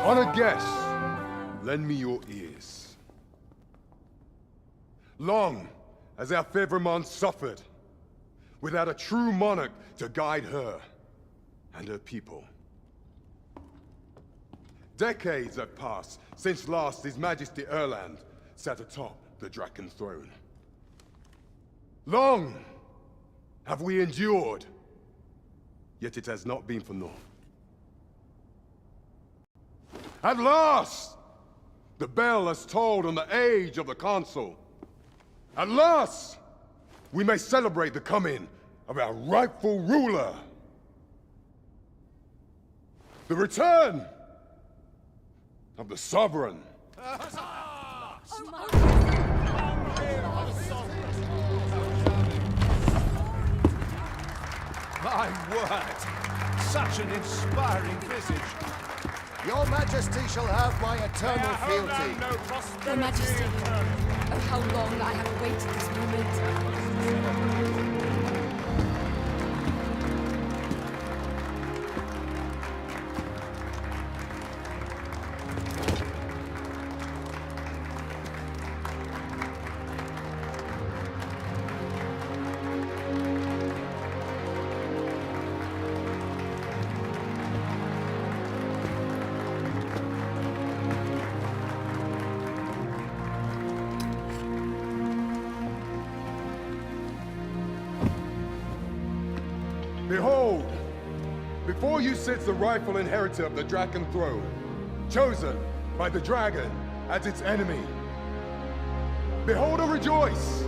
Honored guests, lend me your ears. Long has our Fevrimon suffered, without a true monarch to guide her and her people. Decades have passed since last His Majesty Erland sat atop the Draken throne. Long have we endured, yet it has not been for naught. At last, the bell has tolled on the age of the Council. At last, we may celebrate the coming of our rightful ruler. The return of the Sovereign. My word! Such an inspiring visage. Your Majesty shall have my eternal fealty. Your Majesty, oh how long I have awaited this moment. Behold, before you sits the rightful inheritor of the Draken throne, chosen by the dragon as its enemy. Behold and rejoice!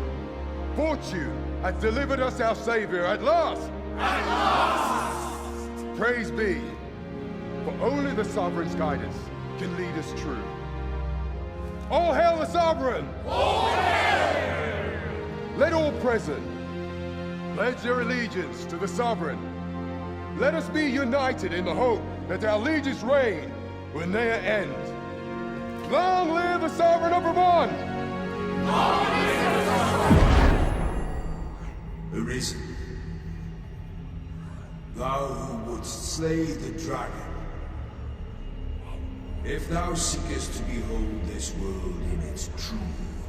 Fortune has delivered us our savior at last! At last! Praise be, for only the Sovereign's guidance can lead us true. All hail the Sovereign! All hail! Let all present pledge their allegiance to the Sovereign. Let us be united in the hope that our liege's reign will ne'er end. Long live the Sovereign of Vermont! Long live the Sovereign! Arisen, thou who wouldst slay the dragon, if thou seekest to behold this world in its true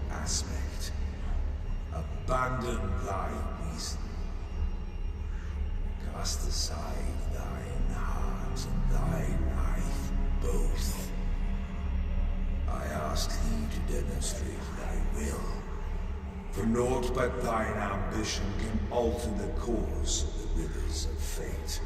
aspect, abandon thy reason. Cast aside thine heart and thy knife both. I ask thee to demonstrate thy will, for naught but thine ambition can alter the course of the rivers of fate.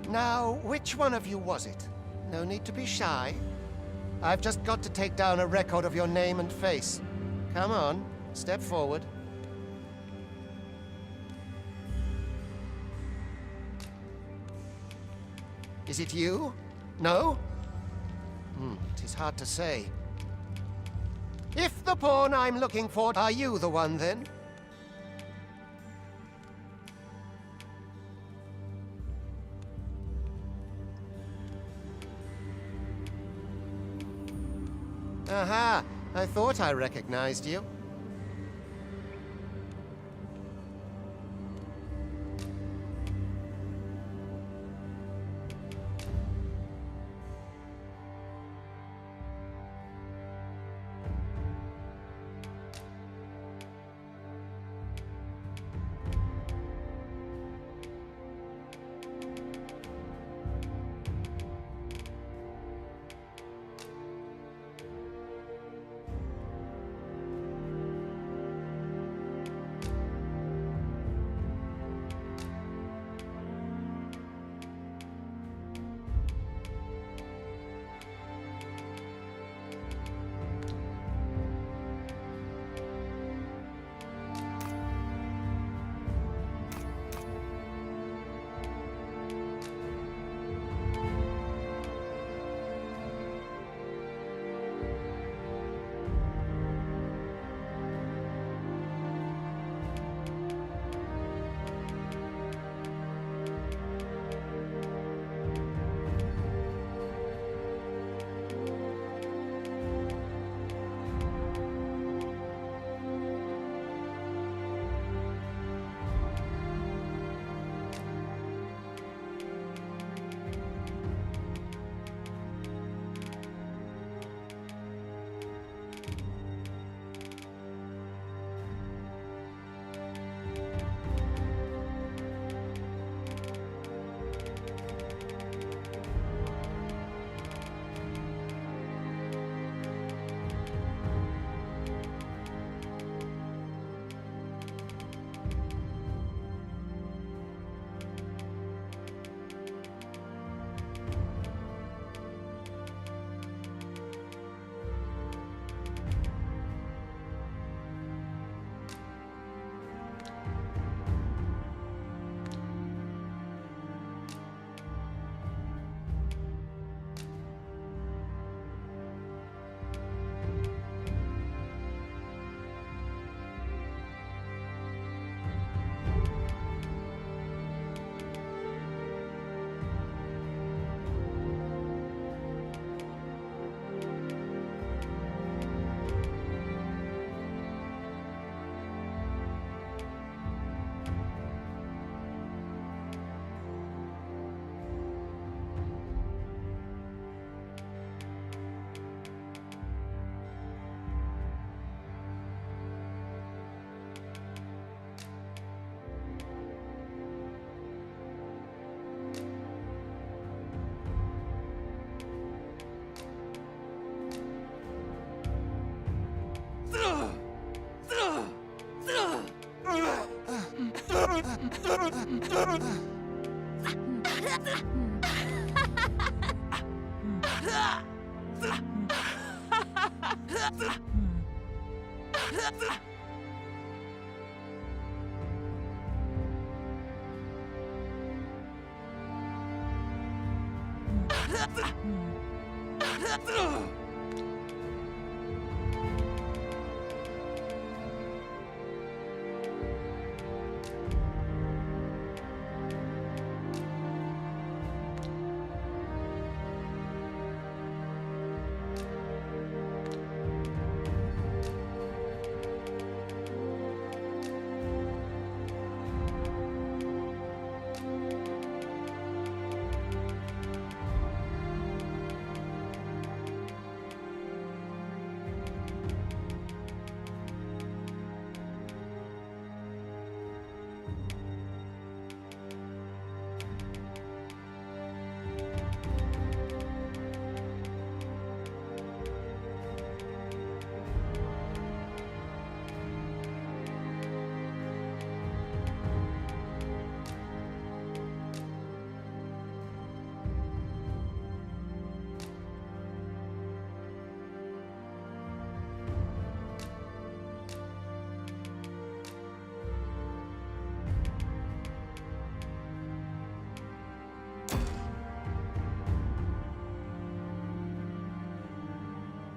Now, which one of you was it? No need to be shy. I've just got to take down a record of your name and face. Come on, step forward. Is it you? No? It is hard to say. If the pawn I'm looking for, are you the one then? Aha! I thought I recognized you.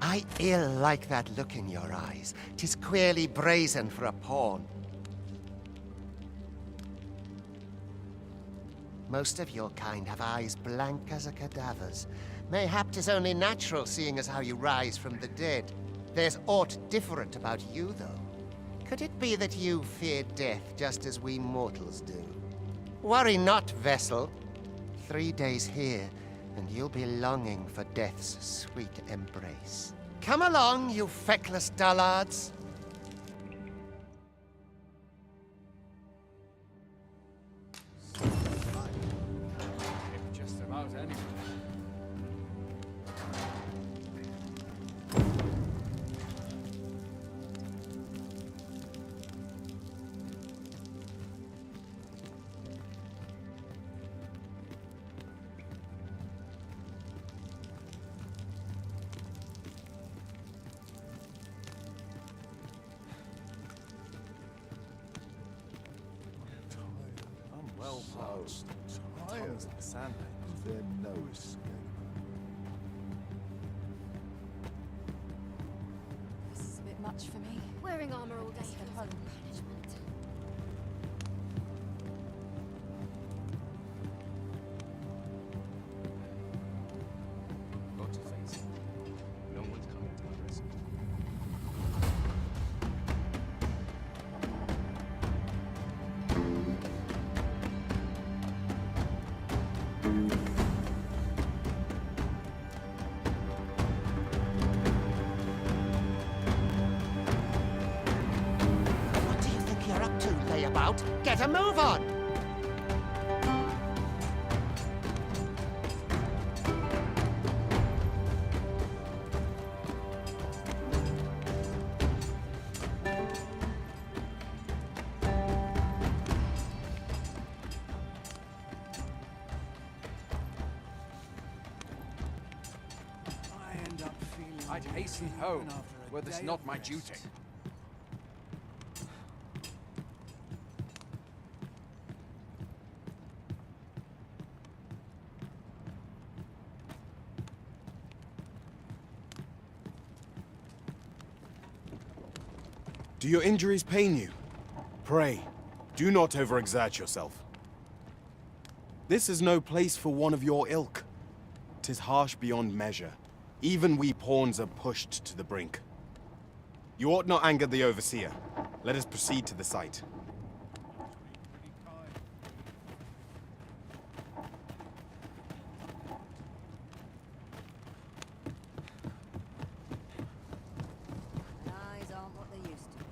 I ill like that look in your eyes. 'Tis queerly brazen for a pawn. Most of your kind have eyes blank as a cadaver's. Mayhap 'tis only natural, seeing as how you rise from the dead. There's aught different about you, though. Could it be that you fear death just as we mortals do? Worry not, vessel. 3 days here, and you'll be longing for death's sweet embrace. Come along, you feckless dullards. Just about anyone. I'm well parched. Tongues like sandpaper. Is there no escape? This is a bit much for me. Wearing armor all day for home management. Got to face it. No one's coming to my rescue. What do you think you're up to, layabout? Get a move on! I end up feeling I'd hasten home, were this not my duty. Do your injuries pain you? Pray, do not overexert yourself. This is no place for one of your ilk. 'Tis harsh beyond measure. Even we pawns are pushed to the brink. You ought not anger the overseer. Let us proceed to the site. Eyes aren't what they used to be.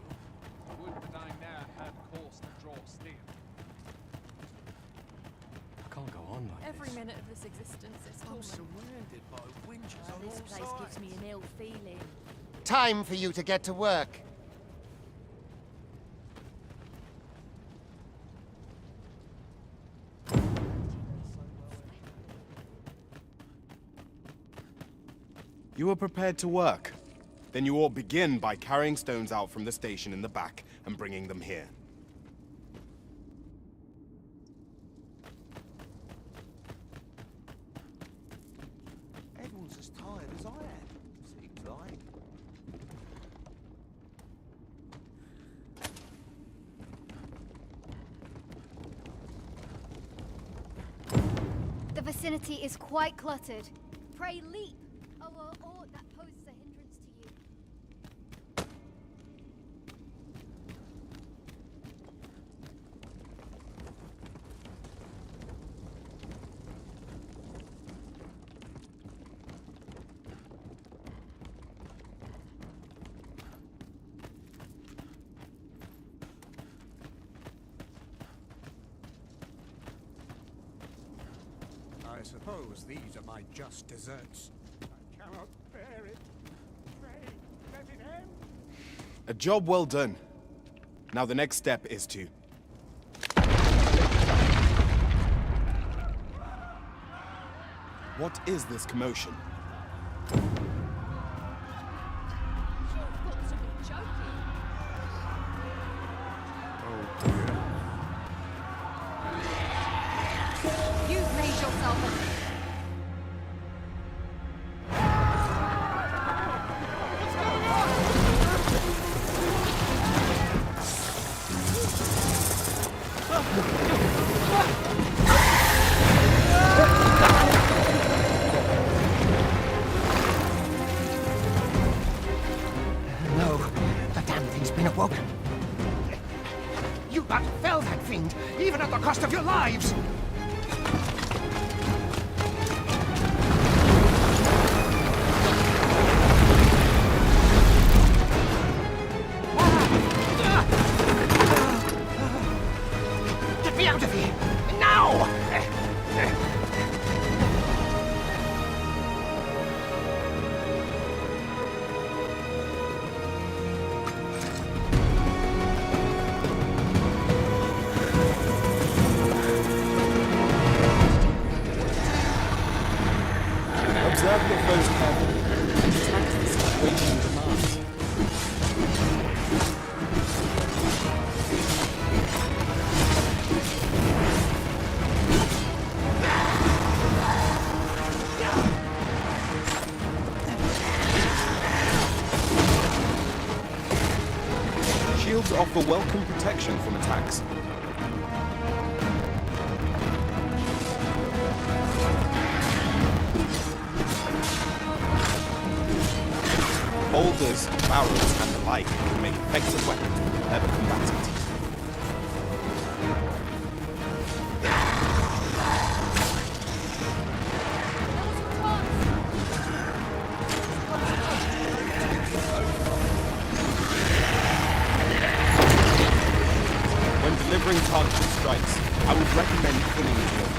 Would that I now had course to draw steel. I can't go on like Every minute of this existence is torment. Surrounded by winches on This all place gives sides. me an ill feeling. Time for you to get to work. You are prepared to work. Then you ought begin by carrying stones out from the station in the back and bringing them here. Everyone's as tired as I am, seems like. The vicinity is quite cluttered. Pray leap over aught that poses a hindrance to you. I suppose these are my just desserts. I cannot bear it. Pray, let it end. A job well done. Now the next step is to... What is this commotion? You've got to be joking. You've made yourself a... No, the damn thing's been awoken. You but fell that fiend, even at the cost of your lives! Get me out of here! Now! Observe your foes carefully. Attack the situation demands. Shields offer welcome protection from attacks. Boulders, barrels, and the like can make effective weapons for clever combatants. When delivering targeted strikes, I would recommend pulling the shield.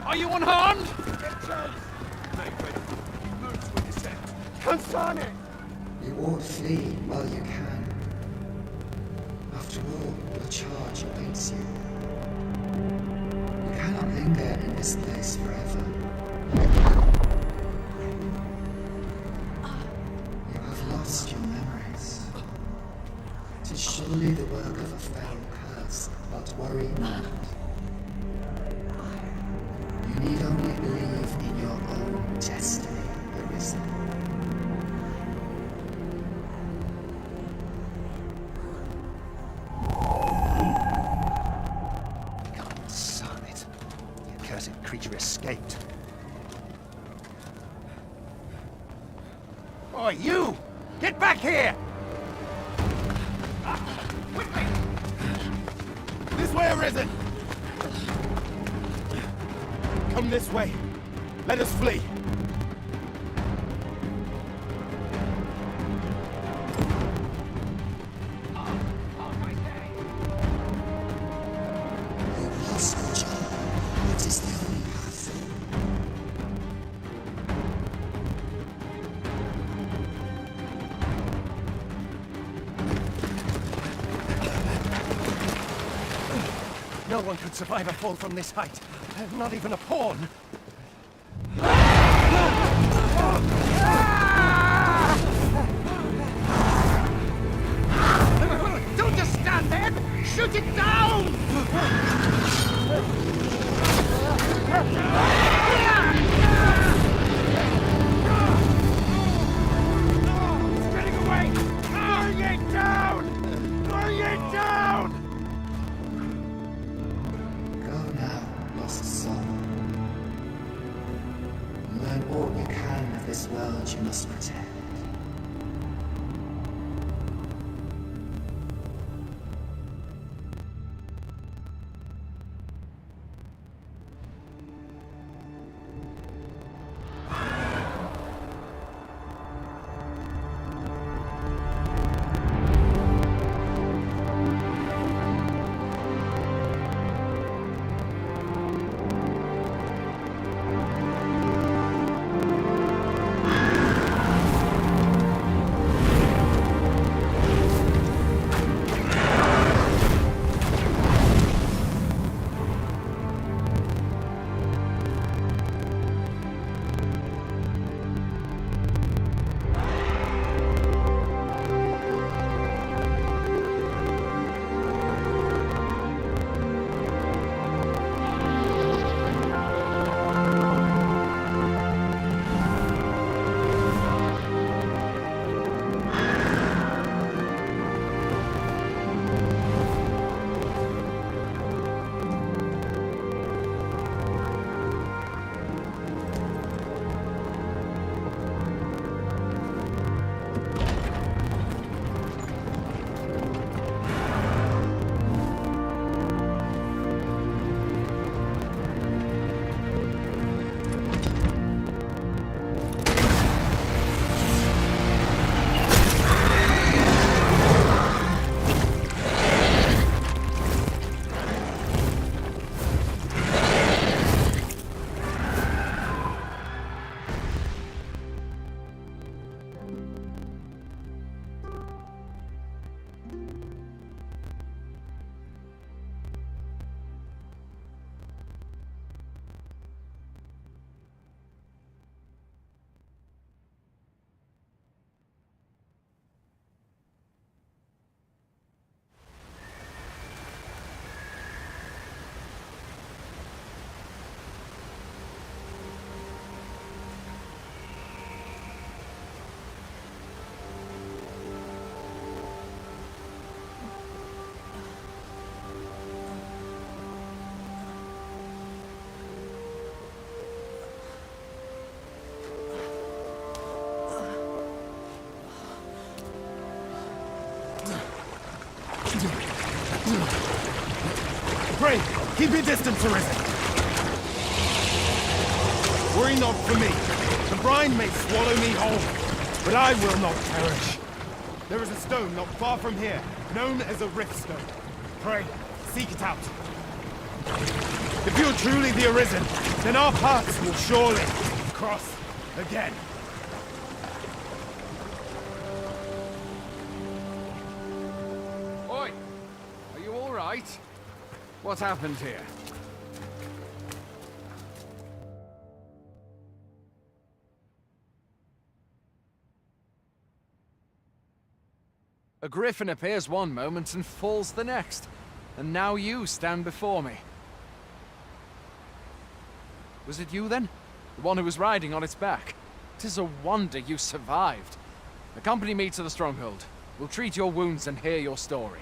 Are you unharmed? You ought flee while you can. After all, your charge awaits you. You cannot linger in this place forever. You have lost your memories. Tis surely the work of a fell curse, but worry not. You need only believe in your own destiny, Arisen. God son it. The accursed creature escaped. Boy, you! Get back here! This way, Arisen! Come this way. Let us flee. You've lost the job. What is the only path? No one could survive a fall from this height. Not even a pawn. Don't just stand there! Shoot it down! It's getting away! Bring it down! Bring it down! Go now, lost soul. Learn all you can of this world you must protect. Pray, keep your distance, Arisen. Worry not for me. The brine may swallow me whole, but I will not perish. There is a stone not far from here, known as a rift stone. Pray, seek it out. If you are truly the Arisen, then our paths will surely cross again. Oi! Are you all right? What happened here? A griffin appears one moment and falls the next. And now you stand before me. Was it you then? The one who was riding on its back? 'Tis a wonder you survived. Accompany me to the stronghold. We'll treat your wounds and hear your story.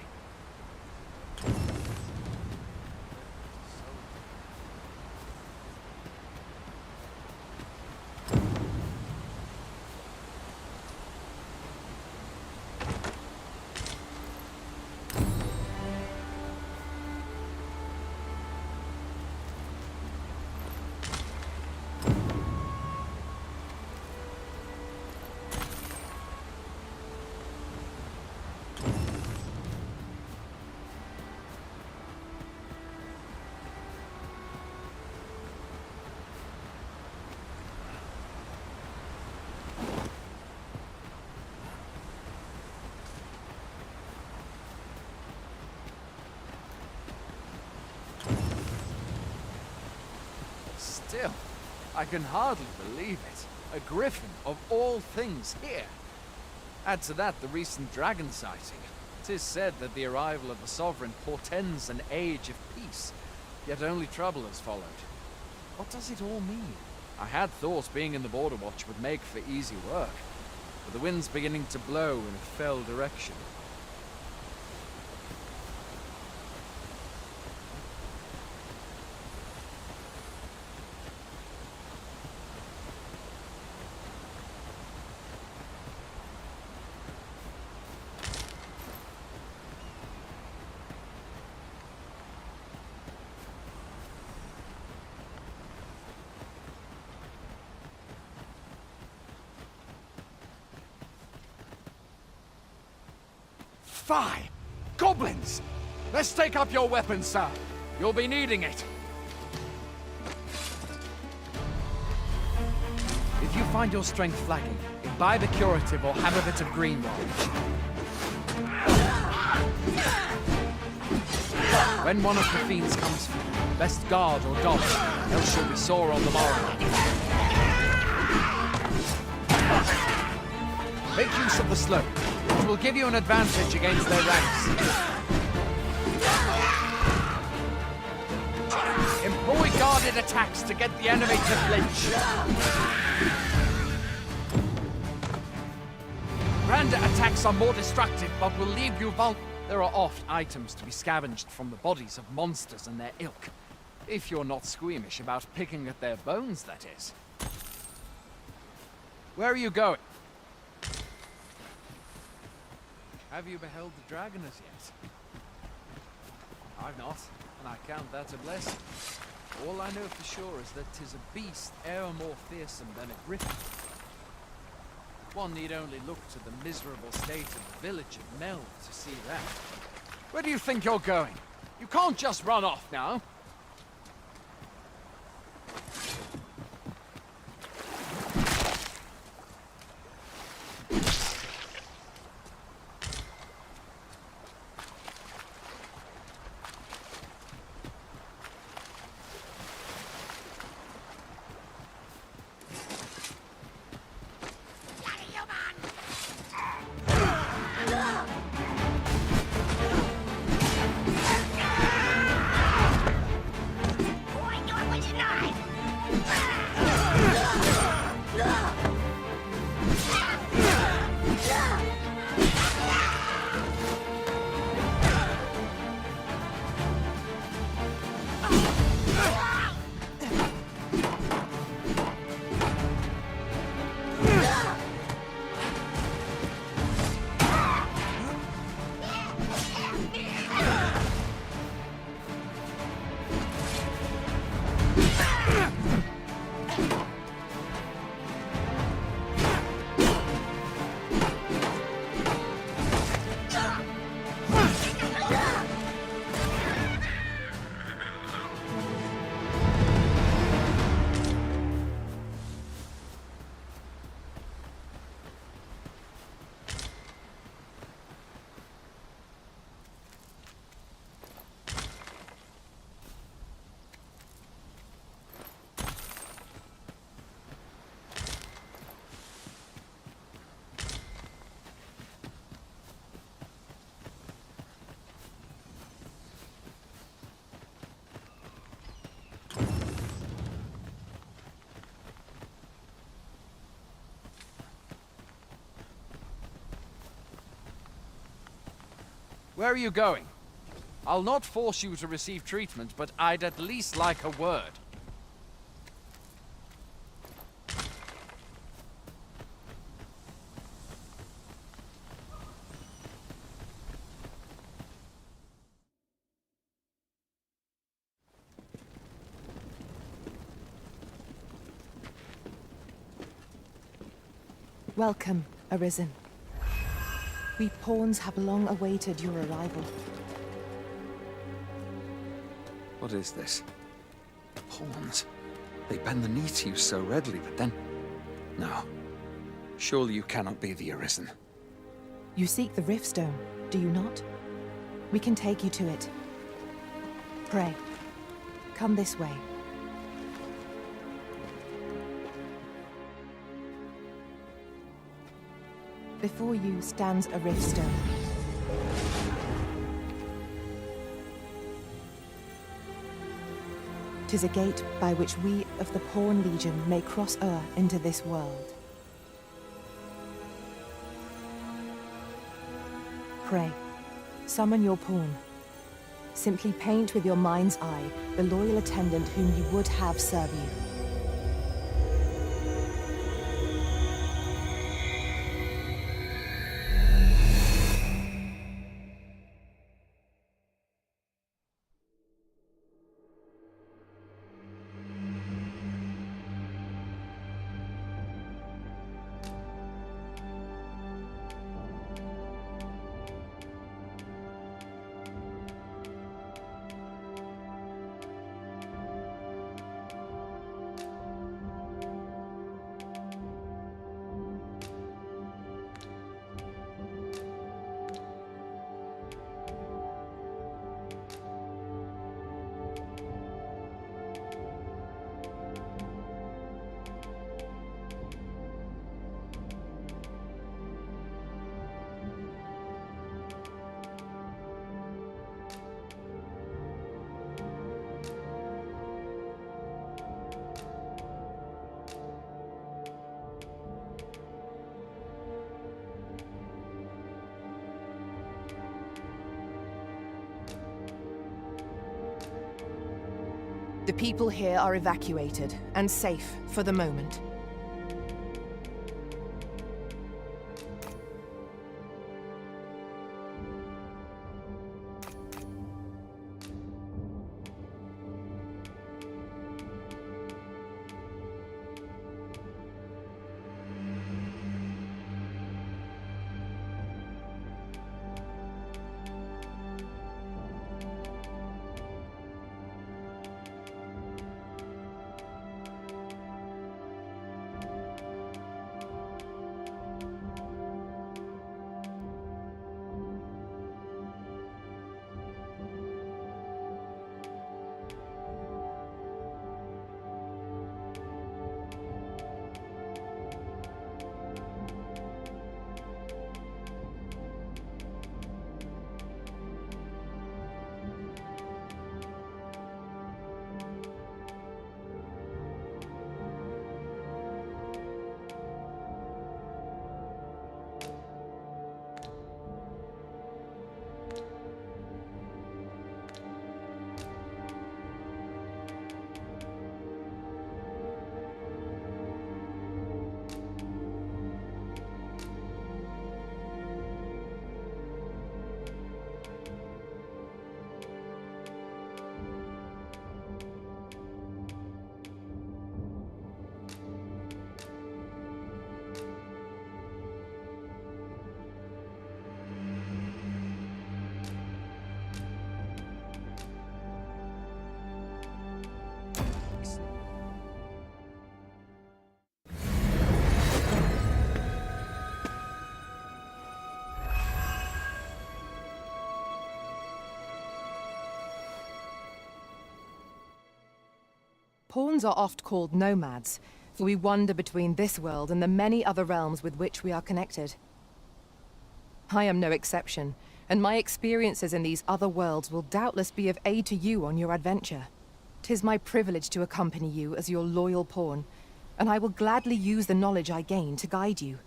Still, I can hardly believe it. A griffin of all things here. Add to that the recent dragon sighting. 'Tis said that the arrival of the Sovereign portends an age of peace, yet only trouble has followed. What does it all mean? I had thought being in the Border Watch would make for easy work, but the wind's beginning to blow in a fell direction. Fie! Goblins! Let's take up your weapons, sir. You'll be needing it. If you find your strength flagging, imbibe a curative or have a bit of green roll. When one of the fiends comes for you, best guard or dodge, else you'll be sore on the morrow. Make use of the slope. It will give you an advantage against their ranks. Employ guarded attacks to get the enemy to flinch. Random attacks are more destructive, but will leave you vulnerable. There are oft items to be scavenged from the bodies of monsters and their ilk. If you're not squeamish about picking at their bones, that is. Where are you going? Have you beheld the dragon as yet? I've not, and I count that a blessing. All I know for sure is that 'tis a beast e'er more fearsome than a griffin. One need only look to the miserable state of the village of Mel to see that. Where do you think you're going? You can't just run off now. Where are you going? I'll not force you to receive treatment, but I'd at least like a word. Welcome, Arisen. We pawns have long awaited your arrival. What is this? Pawns? They bend the knee to you so readily, but then... No. Surely you cannot be the Arisen. You seek the Riftstone, do you not? We can take you to it. Pray, come this way. Before you stands a rift stone. Tis a gate by which we of the Pawn Legion may cross o'er into this world. Pray, summon your pawn. Simply paint with your mind's eye the loyal attendant whom you would have serve you. The people here are evacuated and safe for the moment. Pawns are oft called nomads, for we wander between this world and the many other realms with which we are connected. I am no exception, and my experiences in these other worlds will doubtless be of aid to you on your adventure. 'Tis my privilege to accompany you as your loyal pawn, and I will gladly use the knowledge I gain to guide you.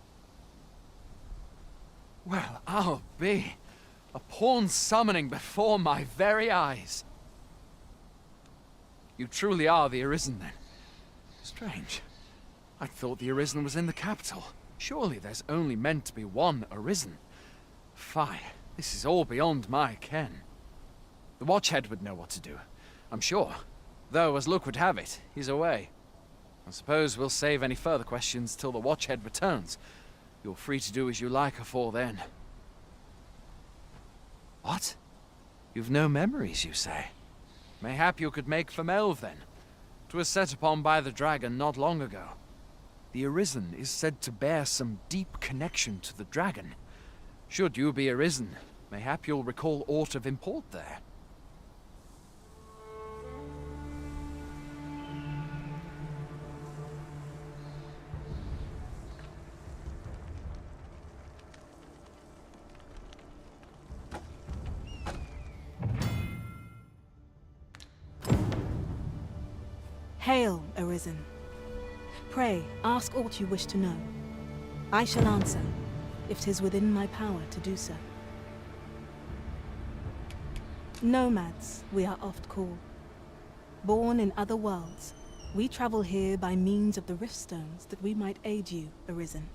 Well, I'll be. A pawn summoning before my very eyes. You truly are the Arisen, then? Strange. I thought the Arisen was in the capital. Surely there's only meant to be one Arisen. Fie, this is all beyond my ken. The Watchhead would know what to do, I'm sure. Though, as luck would have it, he's away. I suppose we'll save any further questions till the Watchhead returns. You're free to do as you like afore then. What? You've no memories, you say? Mayhap you could make for Melve, then. 'Twas set upon by the dragon not long ago. The Arisen is said to bear some deep connection to the dragon. Should you be Arisen, mayhap you'll recall aught of import there. Hail, Arisen. Pray, ask aught you wish to know. I shall answer, if 'tis within my power to do so. Nomads, we are oft called. Born in other worlds, we travel here by means of the rift stones that we might aid you, Arisen.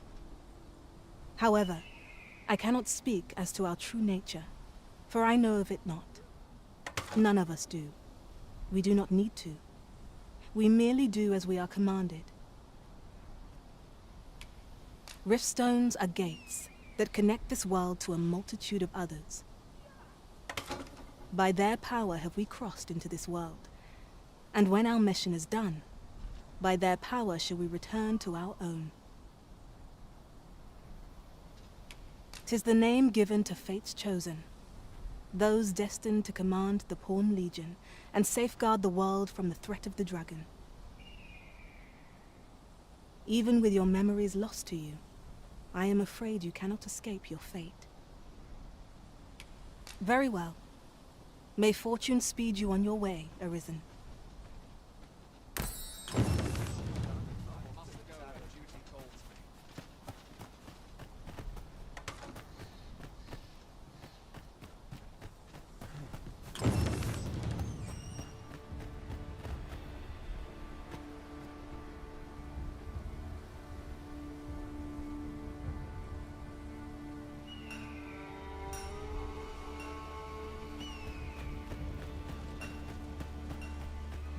However, I cannot speak as to our true nature, for I know of it not. None of us do. We do not need to. We merely do as we are commanded. Rift stones are gates that connect this world to a multitude of others. By their power have we crossed into this world, and when our mission is done, by their power shall we return to our own. 'Tis the name given to fate's chosen, those destined to command the Pawn Legion and safeguard the world from the threat of the dragon. Even with your memories lost to you, I am afraid you cannot escape your fate. Very well. May fortune speed you on your way, Arisen.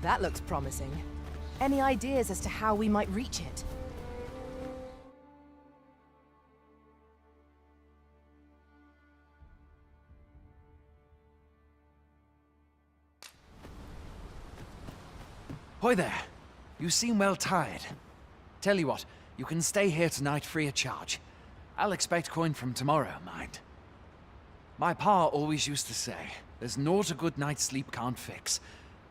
That looks promising. Any ideas as to how we might reach it? Hoy there. You seem well tired. Tell you what, you can stay here tonight free of charge. I'll expect coin from tomorrow, mind. My pa always used to say, there's naught a good night's sleep can't fix.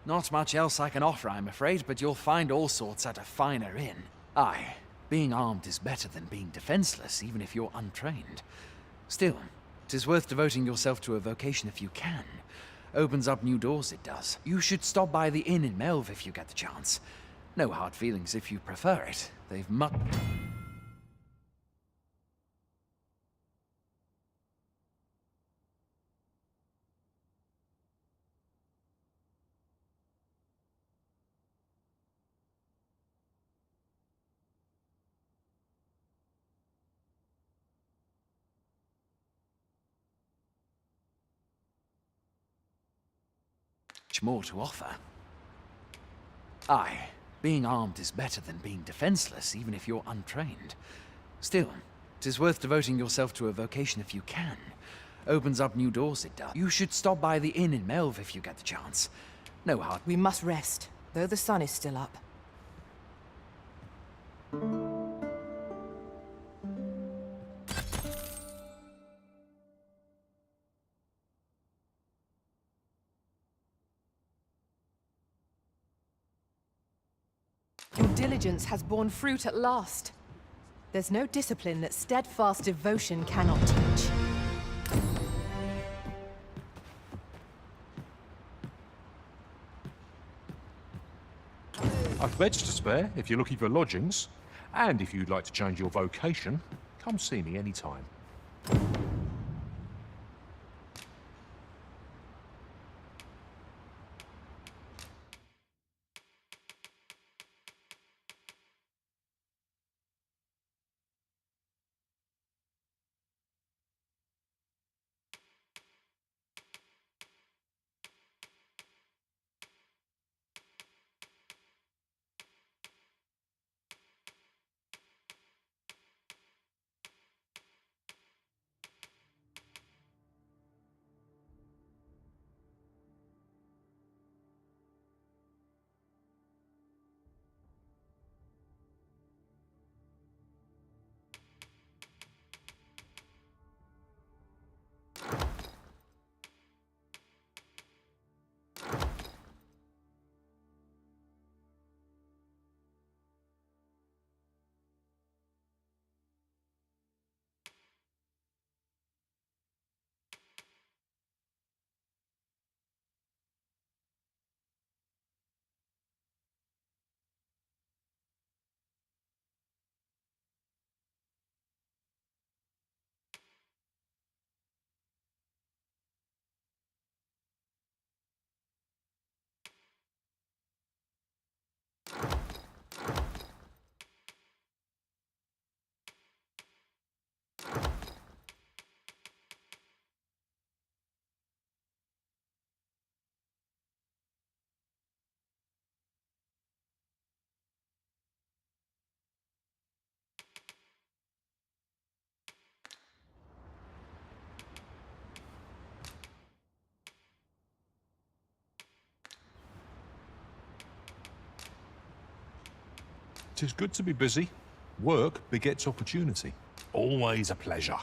Not much else I can offer, I'm afraid, but you'll find all sorts at a finer inn. Aye, being armed is better than being defenseless, even if you're untrained. Still, 'tis worth devoting yourself to a vocation if you can. Opens up new doors, it does. You should stop by the inn in Melve if you get the chance. No hard feelings if you prefer it. They've much... more to offer. Aye, being armed is better than being defenseless, even if you're untrained. Still, 'tis worth devoting yourself to a vocation if you can. Opens up new doors, it does. You should stop by the inn in Melve if you get the chance. No hard... We must rest, though the sun is still up. Your diligence has borne fruit at last. There's no discipline that steadfast devotion cannot teach. I've beds to spare if you're looking for lodgings. And if you'd like to change your vocation, come see me anytime. 'Tis good to be busy. Work begets opportunity. Always a pleasure.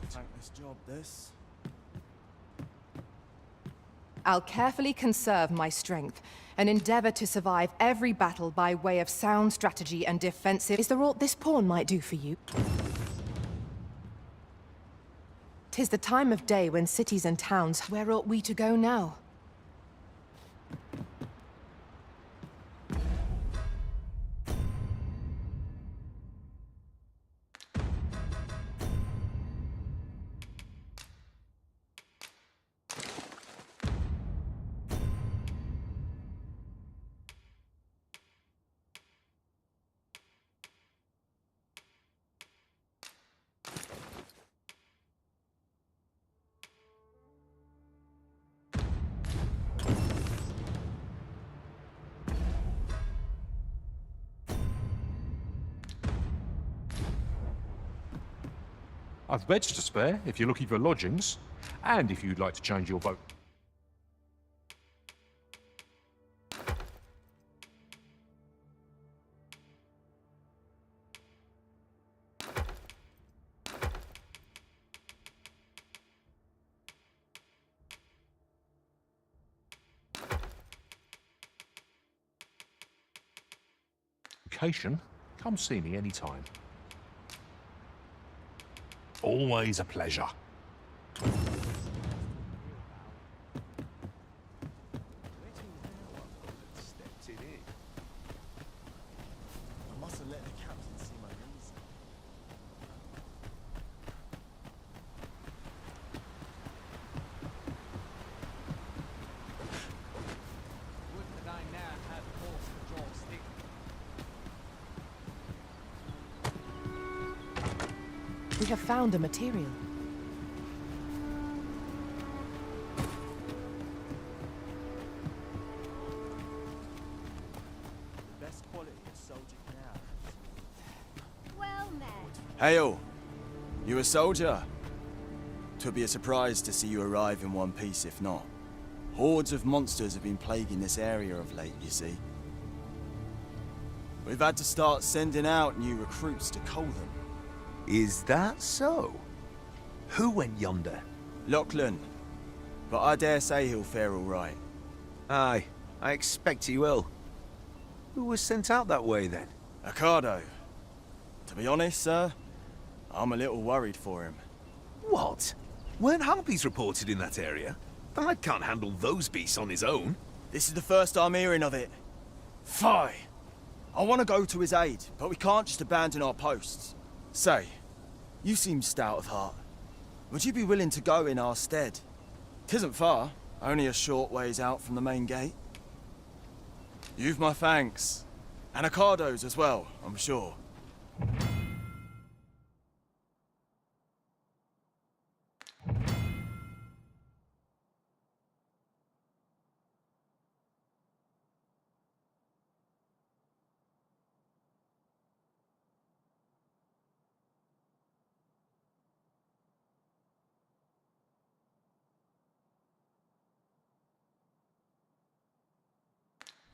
Thankless job, this. I'll carefully conserve my strength and endeavor to survive every battle by way of sound strategy and defensive. Is there aught this pawn might do for you? 'Tis the time of day when cities and towns. Where ought we to go now? I've beds to spare if you're looking for lodgings, and if you'd like to change your vote. Vacation, come see me anytime. Always a pleasure. I must have let the captain see my reason. Would that I now had force the jaw stick. We have found a material. The best quality a soldier can have. Well met. Hail! You a soldier? 'Twould be a surprise to see you arrive in one piece if not. Hordes of monsters have been plaguing this area of late, you see. We've had to start sending out new recruits to cull them. Is that so? Who went yonder? Lachlan. But I dare say he'll fare all right. Aye, I expect he will. Who was sent out that way then? Ocado. To be honest, sir, I'm a little worried for him. What? Weren't harpies reported in that area? The lad can't handle those beasts on his own. This is the first I'm hearing of it. Fie! I want to go to his aid, but we can't just abandon our posts. Say, you seem stout of heart. Would you be willing to go in our stead? 'Tisn't far, only a short ways out from the main gate. You've my thanks. And Ocado's as well, I'm sure.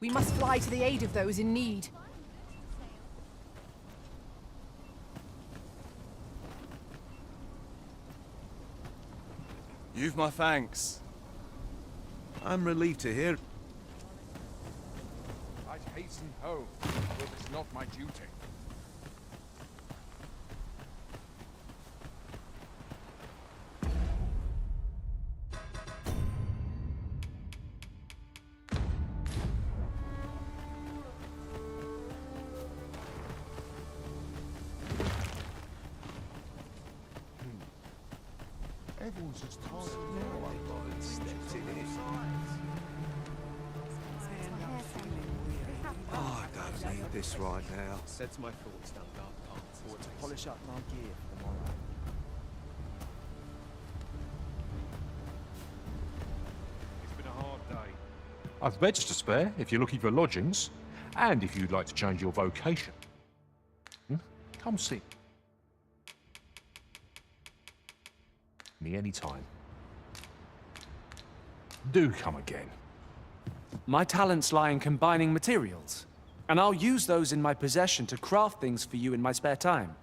We must fly to the aid of those in need. You've my thanks. I'm relieved to hear. I'd hasten home, though it is not my duty. Everyone's just tired. Oh, I don't need this right now. Sets my thoughts down dark paths. Or to polish up my gear for tomorrow. It's been a hard day. I've beds to spare if you're looking for lodgings, and if you'd like to change your vocation. Come see me anytime. Do come again. My talents lie in combining materials, and I'll use those in my possession to craft things for you in my spare time.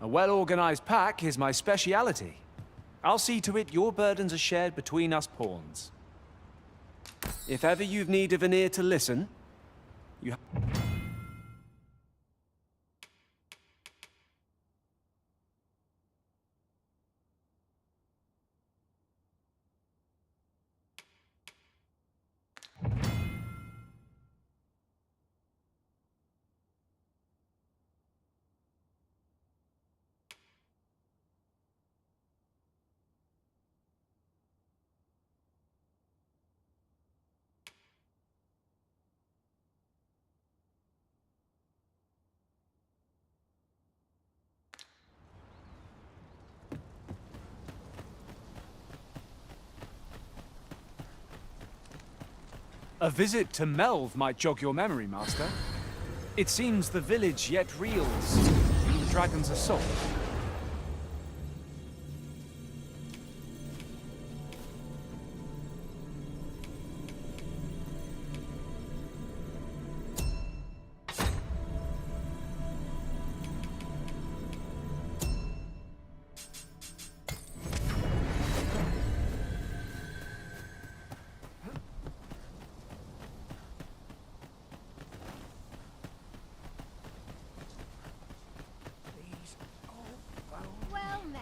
A well-organized pack is my speciality. I'll see to it your burdens are shared between us pawns. If ever you've need of an ear to listen, you A visit to Melve might jog your memory, Master. It seems the village yet reels from the dragon's assault. Well met.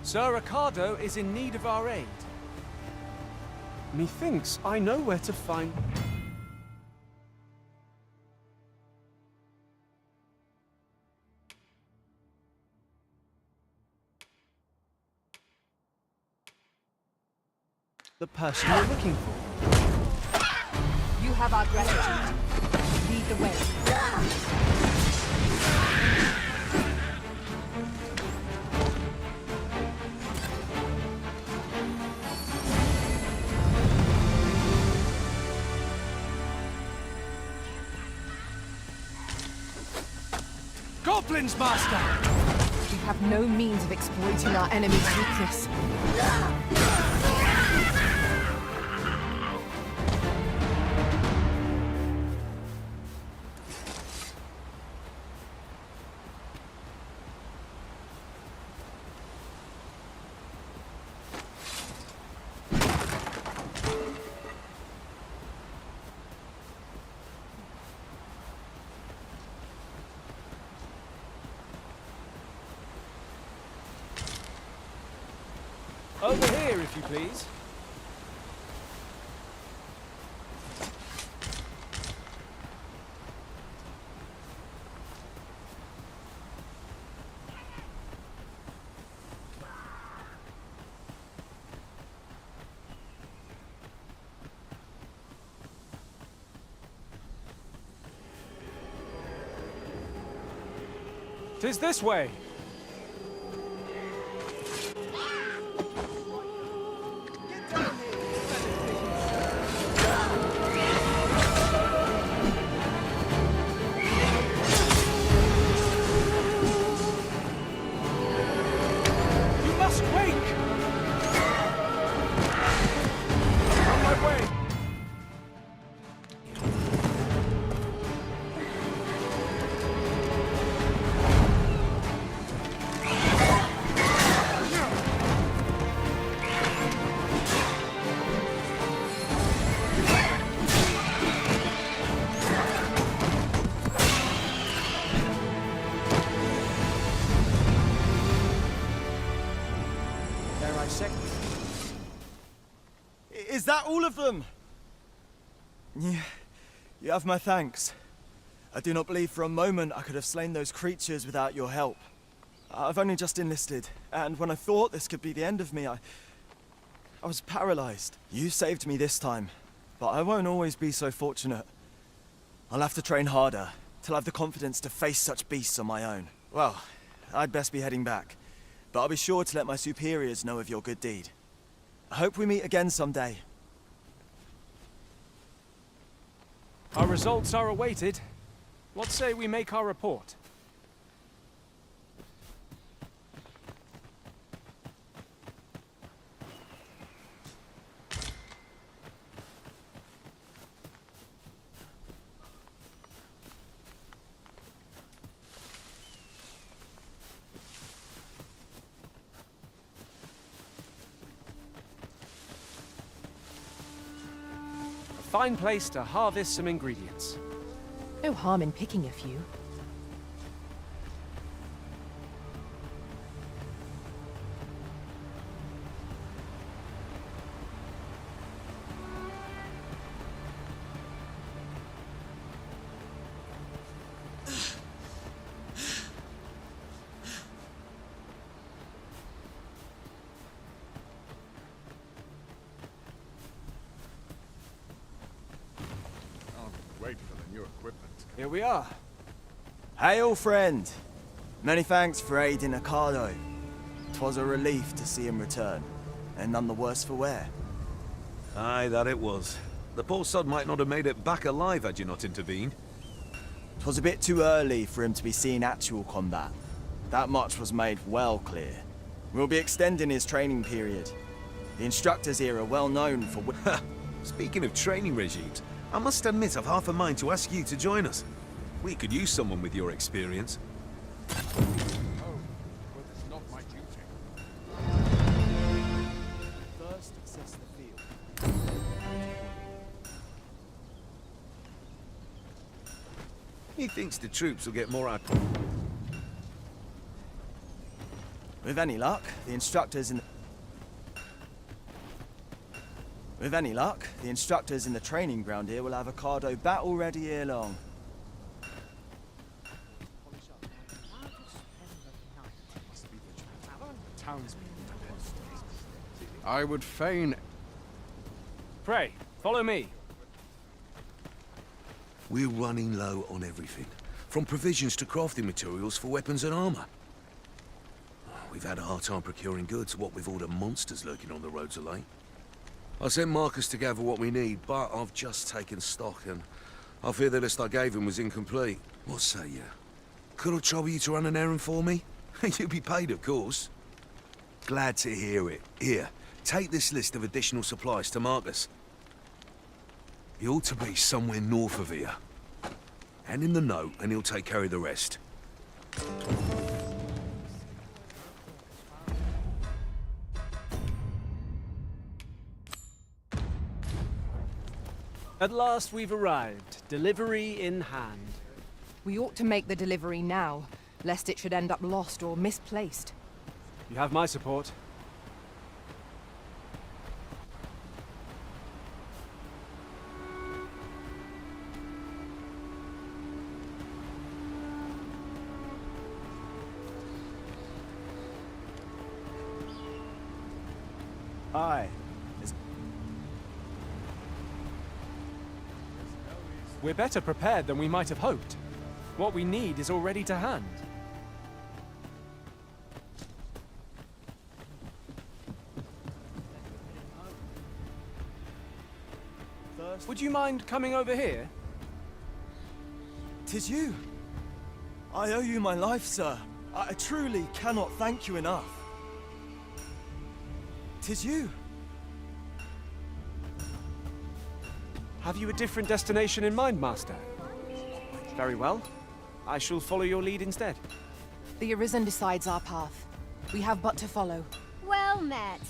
Sir Ricardo is in need of our aid. Methinks I know where to find... the person you're looking for. You have our gratitude. Lead the way. Goblins, Master! We have no means of exploiting our enemy's weakness. Over here, if you please. 'Tis this way. You must wake! On my way! Is that all of them? Yeah, you have my thanks. I do not believe for a moment I could have slain those creatures without your help. I've only just enlisted, and when I thought this could be the end of me, I was paralyzed. You saved me this time, but I won't always be so fortunate. I'll have to train harder, till I have the confidence to face such beasts on my own. Well, I'd best be heading back, but I'll be sure to let my superiors know of your good deed. I hope we meet again someday. Our results are awaited. What say we make our report? Fine place to harvest some ingredients. No harm in picking a few. Wait for the new equipment. Here we are. Hail, friend. Many thanks for aiding Ocado. 'Twas a relief to see him return, and none the worse for wear. Aye, that it was. The poor sod might not have made it back alive had you not intervened. 'Twas a bit too early for him to be seeing actual combat. That much was made well clear. We'll be extending his training period. The instructors here are well known for... Speaking of training regimes, I must admit I've half a mind to ask you to join us. We could use someone with your experience. Oh, but it's not my duty. First, assess the field. He thinks the troops will get more out. With any luck, the instructors in the... With any luck, the instructors in the training ground here will have Ocado battle ready ere long. I would fain... Pray, follow me. We're running low on everything, from provisions to crafting materials for weapons and armor. We've had a hard time procuring goods, what with all the monsters lurking on the roads of late. I sent Marcus to gather what we need, but I've just taken stock, and I fear the list I gave him was incomplete. What say you? Could I trouble you to run an errand for me? You'll be paid, of course. Glad to hear it. Here, take this list of additional supplies to Marcus. He ought to be somewhere north of here. Hand him the note, and he'll take care of the rest. At last we've arrived. Delivery in hand. We ought to make the delivery now, lest it should end up lost or misplaced. You have my support. Aye. We're better prepared than we might have hoped. What we need is already to hand. Would you mind coming over here? 'Tis you. I owe you my life, sir. I truly cannot thank you enough. 'Tis you. Have you a different destination in mind, Master? Very well. I shall follow your lead instead. The Arisen decides our path. We have but to follow. Well met.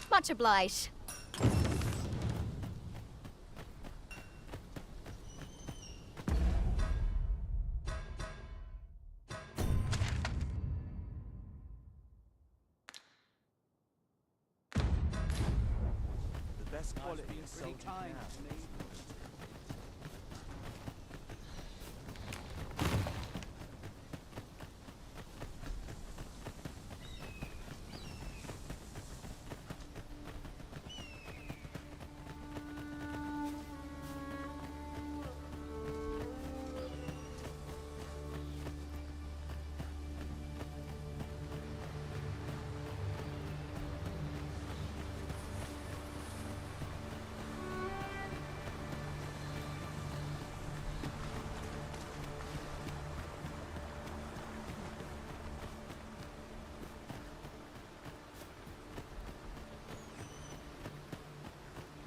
Much obliged. The best quality is sold in kind now. to me.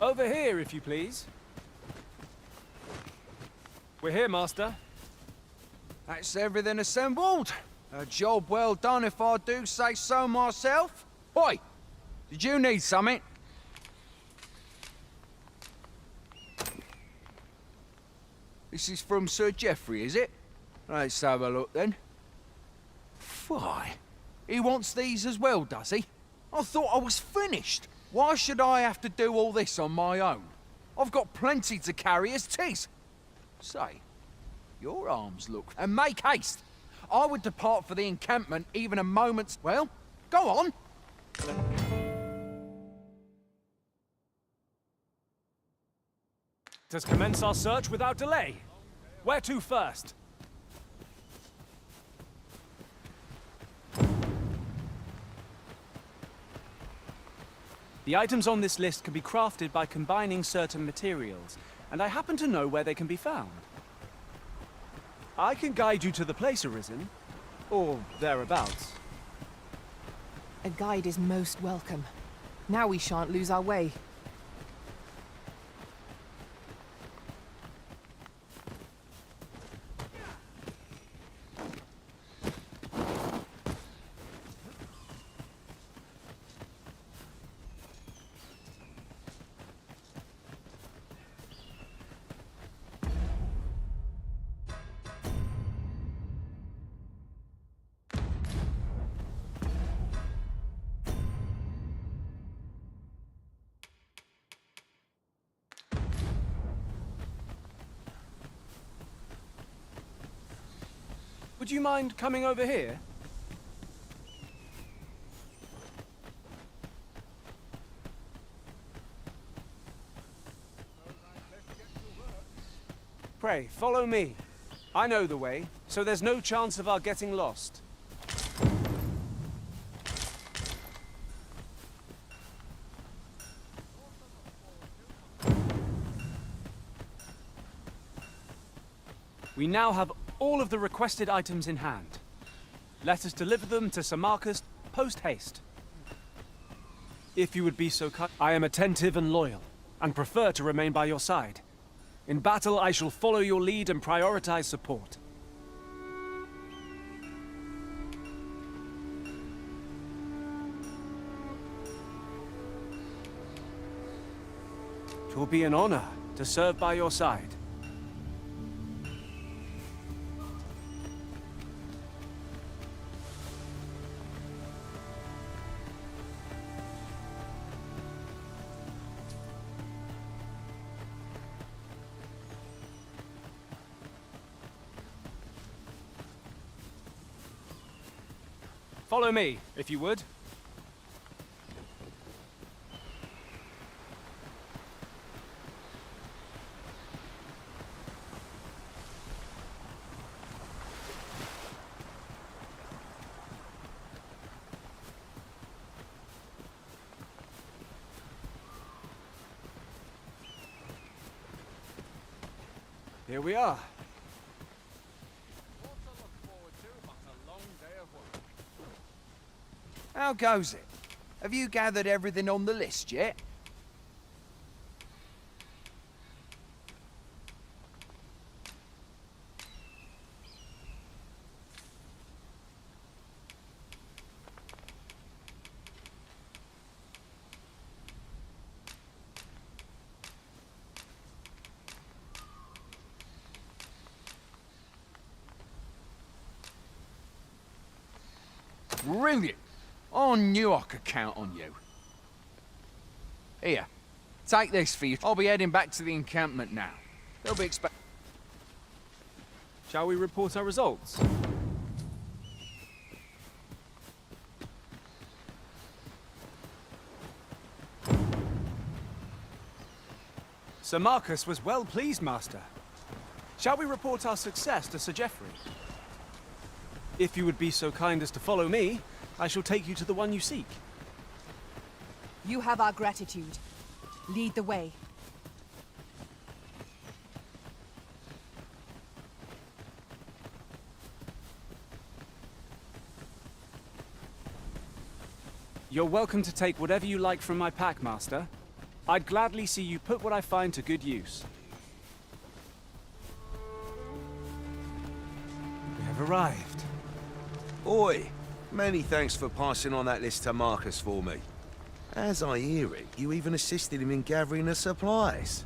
Over here, if you please. We're here, Master. That's everything assembled. A job well done if I do say so myself. Oi! Did you need something? This is from Sir Geoffrey, is it? Let's have a look then. Why? He wants these as well, does he? I thought I was finished. Why should I have to do all this on my own? I've got plenty to carry as tis. Say, your arms look... And make haste. I would depart for the encampment even a moment's... Well, go on. Let us commence our search without delay. Where to first? The items on this list can be crafted by combining certain materials, and I happen to know where they can be found. I can guide you to the place, Arisen, or thereabouts. A guide is most welcome. Now we shan't lose our way. Would you mind coming over here? Pray, follow me. I know the way, so there's no chance of our getting lost. We now have all of the requested items in hand. Let us deliver them to Sir Marcus post-haste. If you would be so kind. I am attentive and loyal, and prefer to remain by your side. In battle, I shall follow your lead and prioritize support. will be an honor to serve by your side. Follow me, if you would. Here we are. How goes it? Have you gathered everything on the list yet? Brilliant! I knew I could count on you. Here, take this for you. I'll be heading back to the encampment now. They'll be Shall we report our results? Sir Marcus was well pleased, Master. Shall we report our success to Sir Geoffrey? If you would be so kind as to follow me, I shall take you to the one you seek. You have our gratitude. Lead the way. You're welcome to take whatever you like from my pack, Master. I'd gladly see you put what I find to good use. We have arrived. Oi! Many thanks for passing on that list to Marcus for me. As I hear it, you even assisted him in gathering the supplies.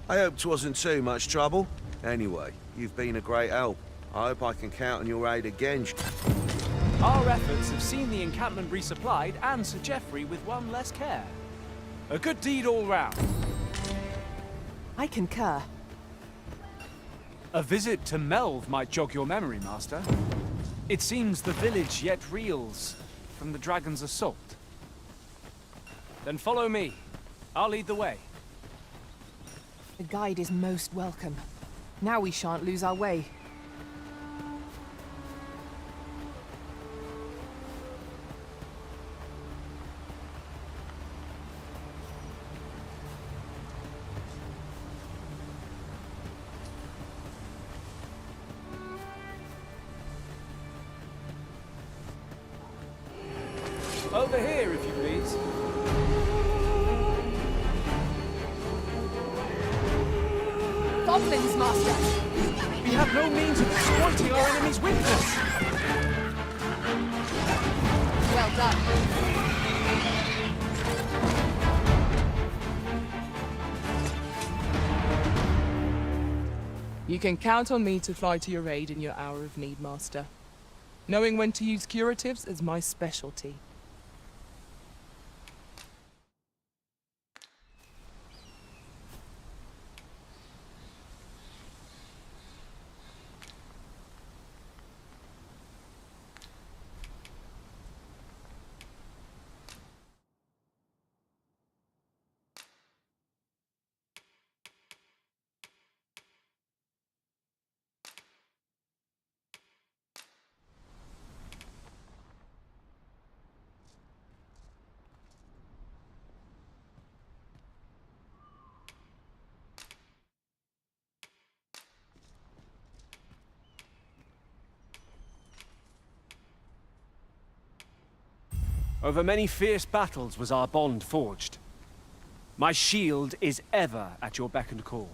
I hope 'twasn't too much trouble. Anyway, you've been a great help. I hope I can count on your aid again. Our efforts have seen the encampment resupplied and Sir Geoffrey with one less care. A good deed all round. I concur. A visit to Melve might jog your memory, Master. It seems the village yet reels from the dragon's assault. Then follow me. I'll lead the way. The guide is most welcome. Now we shan't lose our way. Over here, if you please. Goblins, Master! We have no means of exploiting our enemy's weakness! Well done. You can count on me to fly to your aid in your hour of need, Master. Knowing when to use curatives is my specialty. Over many fierce battles was our bond forged. My shield is ever at your beck and call.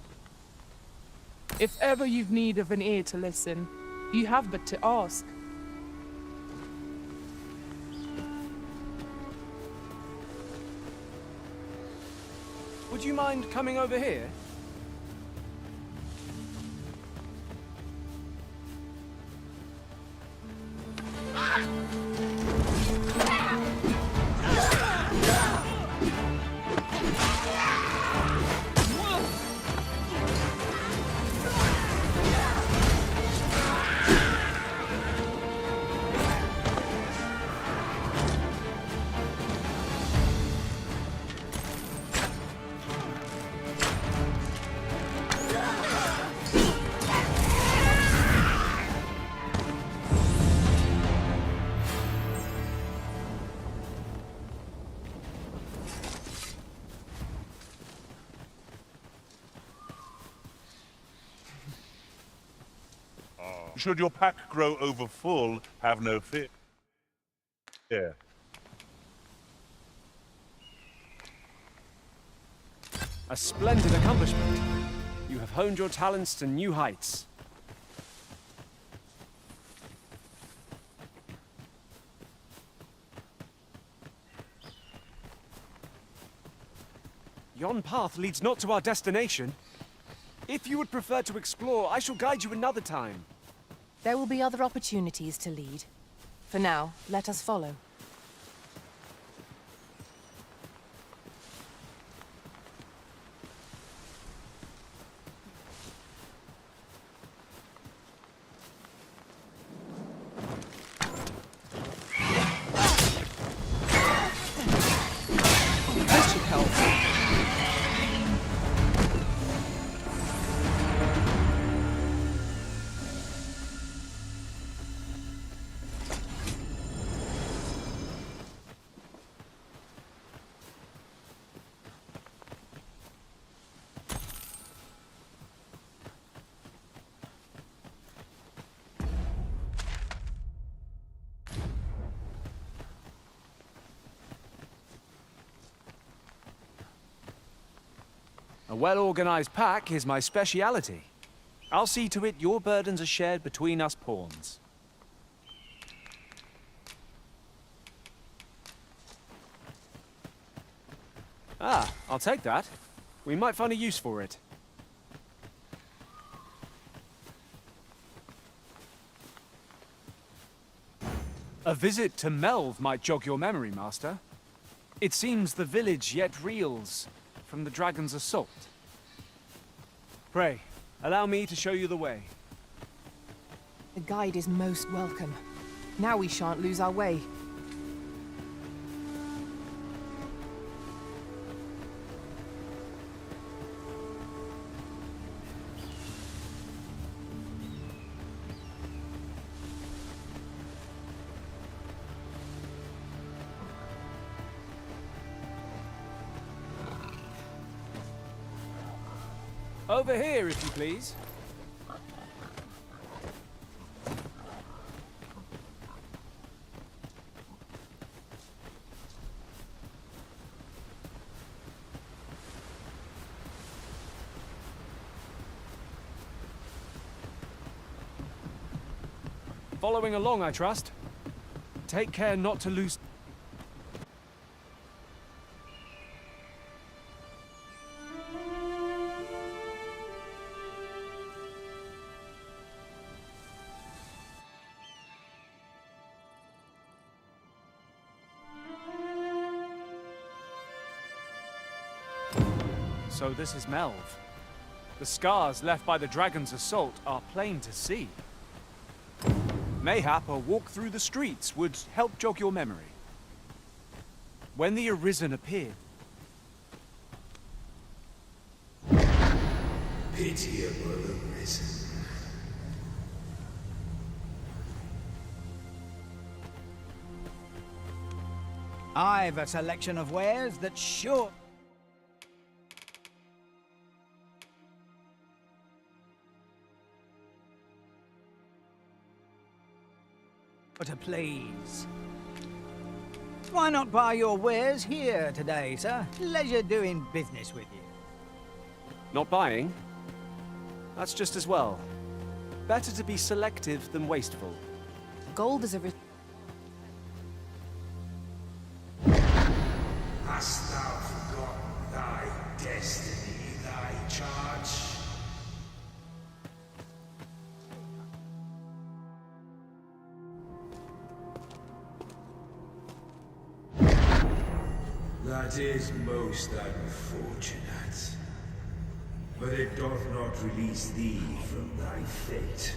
If ever you've need of an ear to listen, you have but to ask. Would Would you mind coming over here? Should your pack grow over full, have no fear. Yeah. A splendid accomplishment. You have honed your talents to new heights. Yon path leads not to our destination. If you would prefer to explore, I shall guide you another time. There will be other opportunities to lead. For now, let us follow. This should help. A well-organized pack is my speciality. I'll see to it your burdens are shared between us pawns. Ah, I'll take that. We might find a use for it. A visit to Melve might jog your memory, Master. It seems the village yet reels from the dragon's assault. Pray, allow me to show you the way. The guide is most welcome. Now we shan't lose our way. Over here, if you please. Following along, I trust. Take care not to lose... So this is Melve. The scars left by the dragon's assault are plain to see. Mayhap a walk through the streets would help jog your memory. When the Arisen appeared... Pitiable Arisen. I've a selection of wares that's sure... to please. Why not buy your wares here today, sir? Pleasure doing business with you. Not buying? That's just as well. Better to be selective than wasteful. Gold is a... Hast thou forgotten thy destiny? That is most unfortunate. But it doth not release thee from thy fate.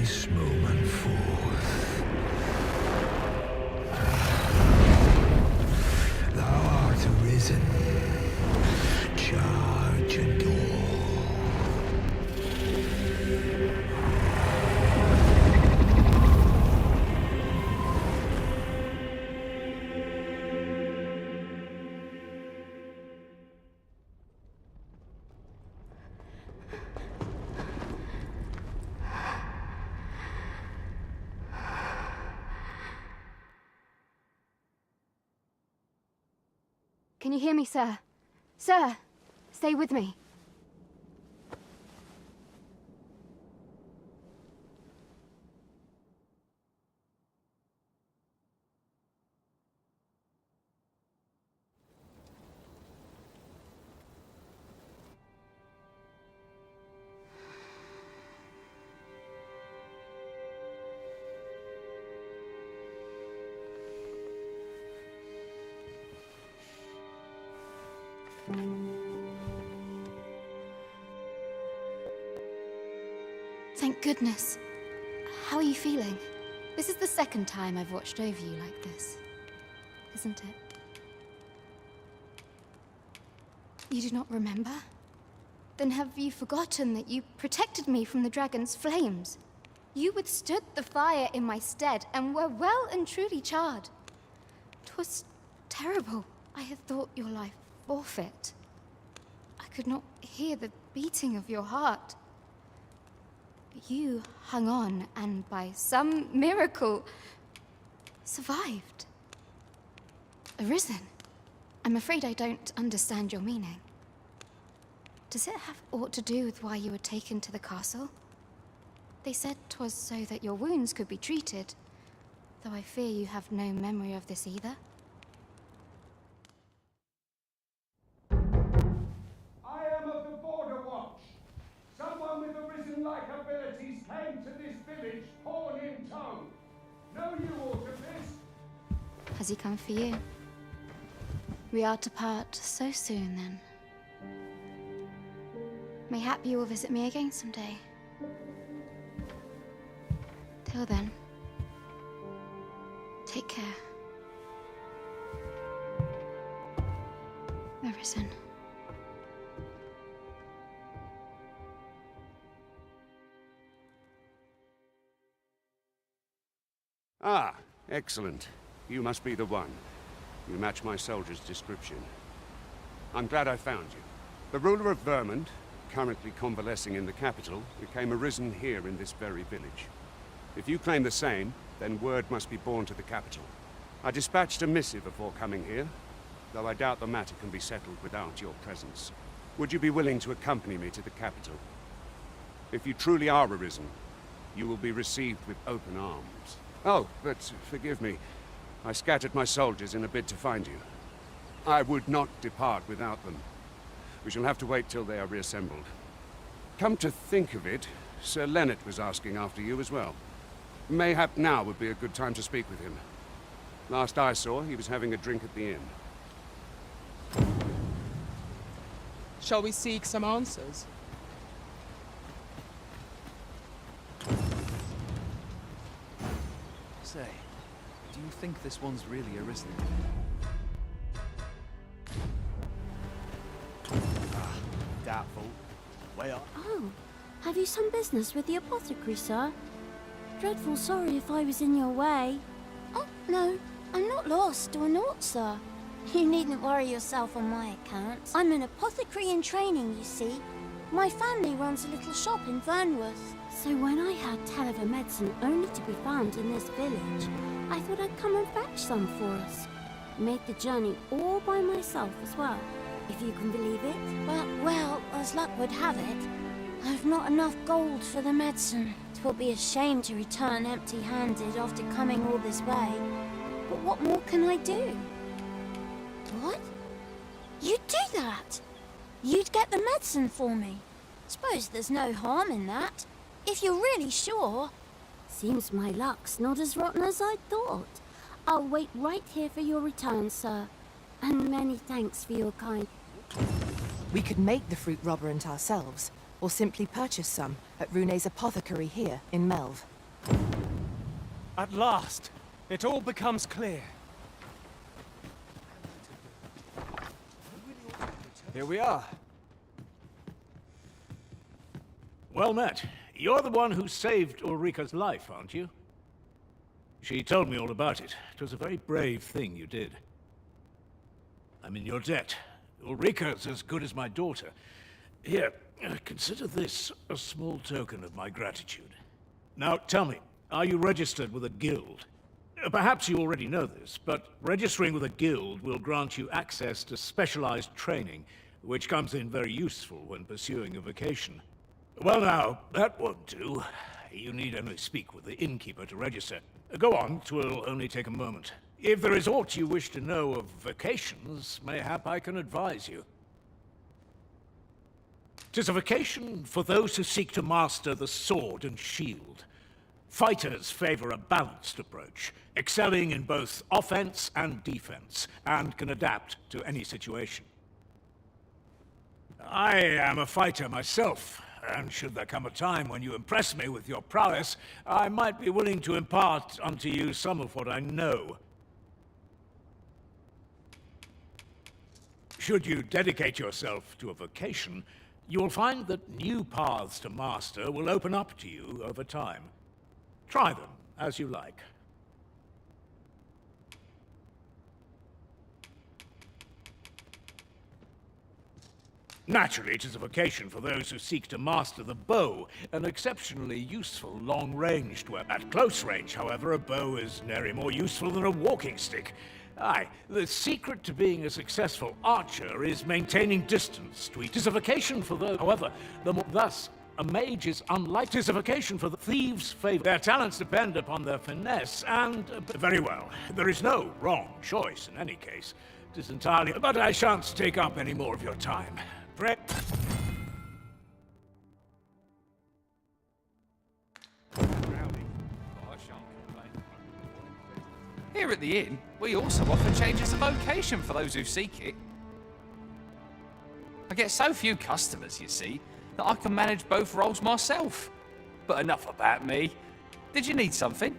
this moment forth, thou art arisen. Charge and all. Can you hear me, sir? Sir, stay with me. Thank goodness. How are you feeling? This is the second time I've watched over you like this, isn't it? You do not remember? Then have you forgotten that you protected me from the dragon's flames? You withstood the fire in my stead and were well and truly charred. 'Twas terrible. I had thought your life forfeit. I could not hear the beating of your heart. But you hung on and by some miracle survived. Arisen. I'm afraid I don't understand your meaning. Does it have aught to do with why you were taken to the castle? They said 'twas so that your wounds could be treated, though I fear you have no memory of this either. I am of the Border Watch. Someone with Arisen-like abilities came to this village, horn in tow. Know you aught of this? Has he come for you? We are to part so soon, then. Mayhap you will visit me again someday. Till then, take care. Arisen. Ah, excellent. You must be the one. You match my soldier's description. I'm glad I found you. The ruler of Vermont, currently convalescing in the capital, became arisen here in this very village. If you claim the same, then word must be borne to the capital. I dispatched a missive before coming here, though I doubt the matter can be settled without your presence. Would you be willing to accompany me to the capital? If you truly are arisen, you will be received with open arms. Oh, but forgive me. I scattered my soldiers in a bid to find you. I would not depart without them. We shall have to wait till they are reassembled. Come to think of it, Sir Leonard was asking after you as well. Mayhap now would be a good time to speak with him. Last I saw, he was having a drink at the inn. Shall we seek some answers? Say, do you think this one's really arisen? Doubtful. Way up. Oh, have you some business with the apothecary, sir? Dreadful sorry if I was in your way. Oh, no, I'm not lost or naught, sir. You needn't worry yourself on my account. I'm an apothecary in training, you see. My family runs a little shop in Vernworth. So when I heard tell of a medicine only to be found in this village, I thought I'd come and fetch some for us. Made the journey all by myself as well, if you can believe it. But, well, as luck would have it, I've not enough gold for the medicine. 'Twill be a shame to return empty-handed after coming all this way. But what more can I do? What? You'd do that? You'd get the medicine for me? Suppose there's no harm in that, if you're really sure. Seems my luck's not as rotten as I thought. I'll wait right here for your return, sir. And many thanks for your kind... We could make the fruit roberant ourselves, or simply purchase some at Rune's apothecary here in Melve. At last, it all becomes clear. Here we are. Well met. You're the one who saved Ulrika's life, aren't you? She told me all about it. It was a very brave thing you did. I'm in your debt. Ulrika's as good as my daughter. Here, consider this a small token of my gratitude. Now, tell me, are you registered with a guild? Perhaps you already know this, but registering with a guild will grant you access to specialized training, which comes in very useful when pursuing a vocation. Well now, that won't do. You need only speak with the innkeeper to register. Go on, 'twill only take a moment. If there is aught you wish to know of vocations, mayhap I can advise you. 'Tis a vocation for those who seek to master the sword and shield. Fighters favor a balanced approach, excelling in both offense and defense, and can adapt to any situation. I am a fighter myself, and should there come a time when you impress me with your prowess, I might be willing to impart unto you some of what I know. Should you dedicate yourself to a vocation, you will find that new paths to master will open up to you over time. Try them as you like. Naturally, it is a vocation for those who seek to master the bow, an exceptionally useful long-ranged weapon. At close range, however, a bow is nary more useful than a walking stick. Aye, the secret to being a successful archer is maintaining distance. It is a vocation for those, however, thus, a mage is unlike. It is a vocation for the thieves' favor. Their talents depend upon their finesse, and very well. There is no wrong choice in any case. It is entirely. But I shan't take up any more of your time. Pray. Here at the inn, we also offer changes of vocation for those who seek it. I get so few customers, you see. that I can manage both roles myself. But enough about me. Did you need something?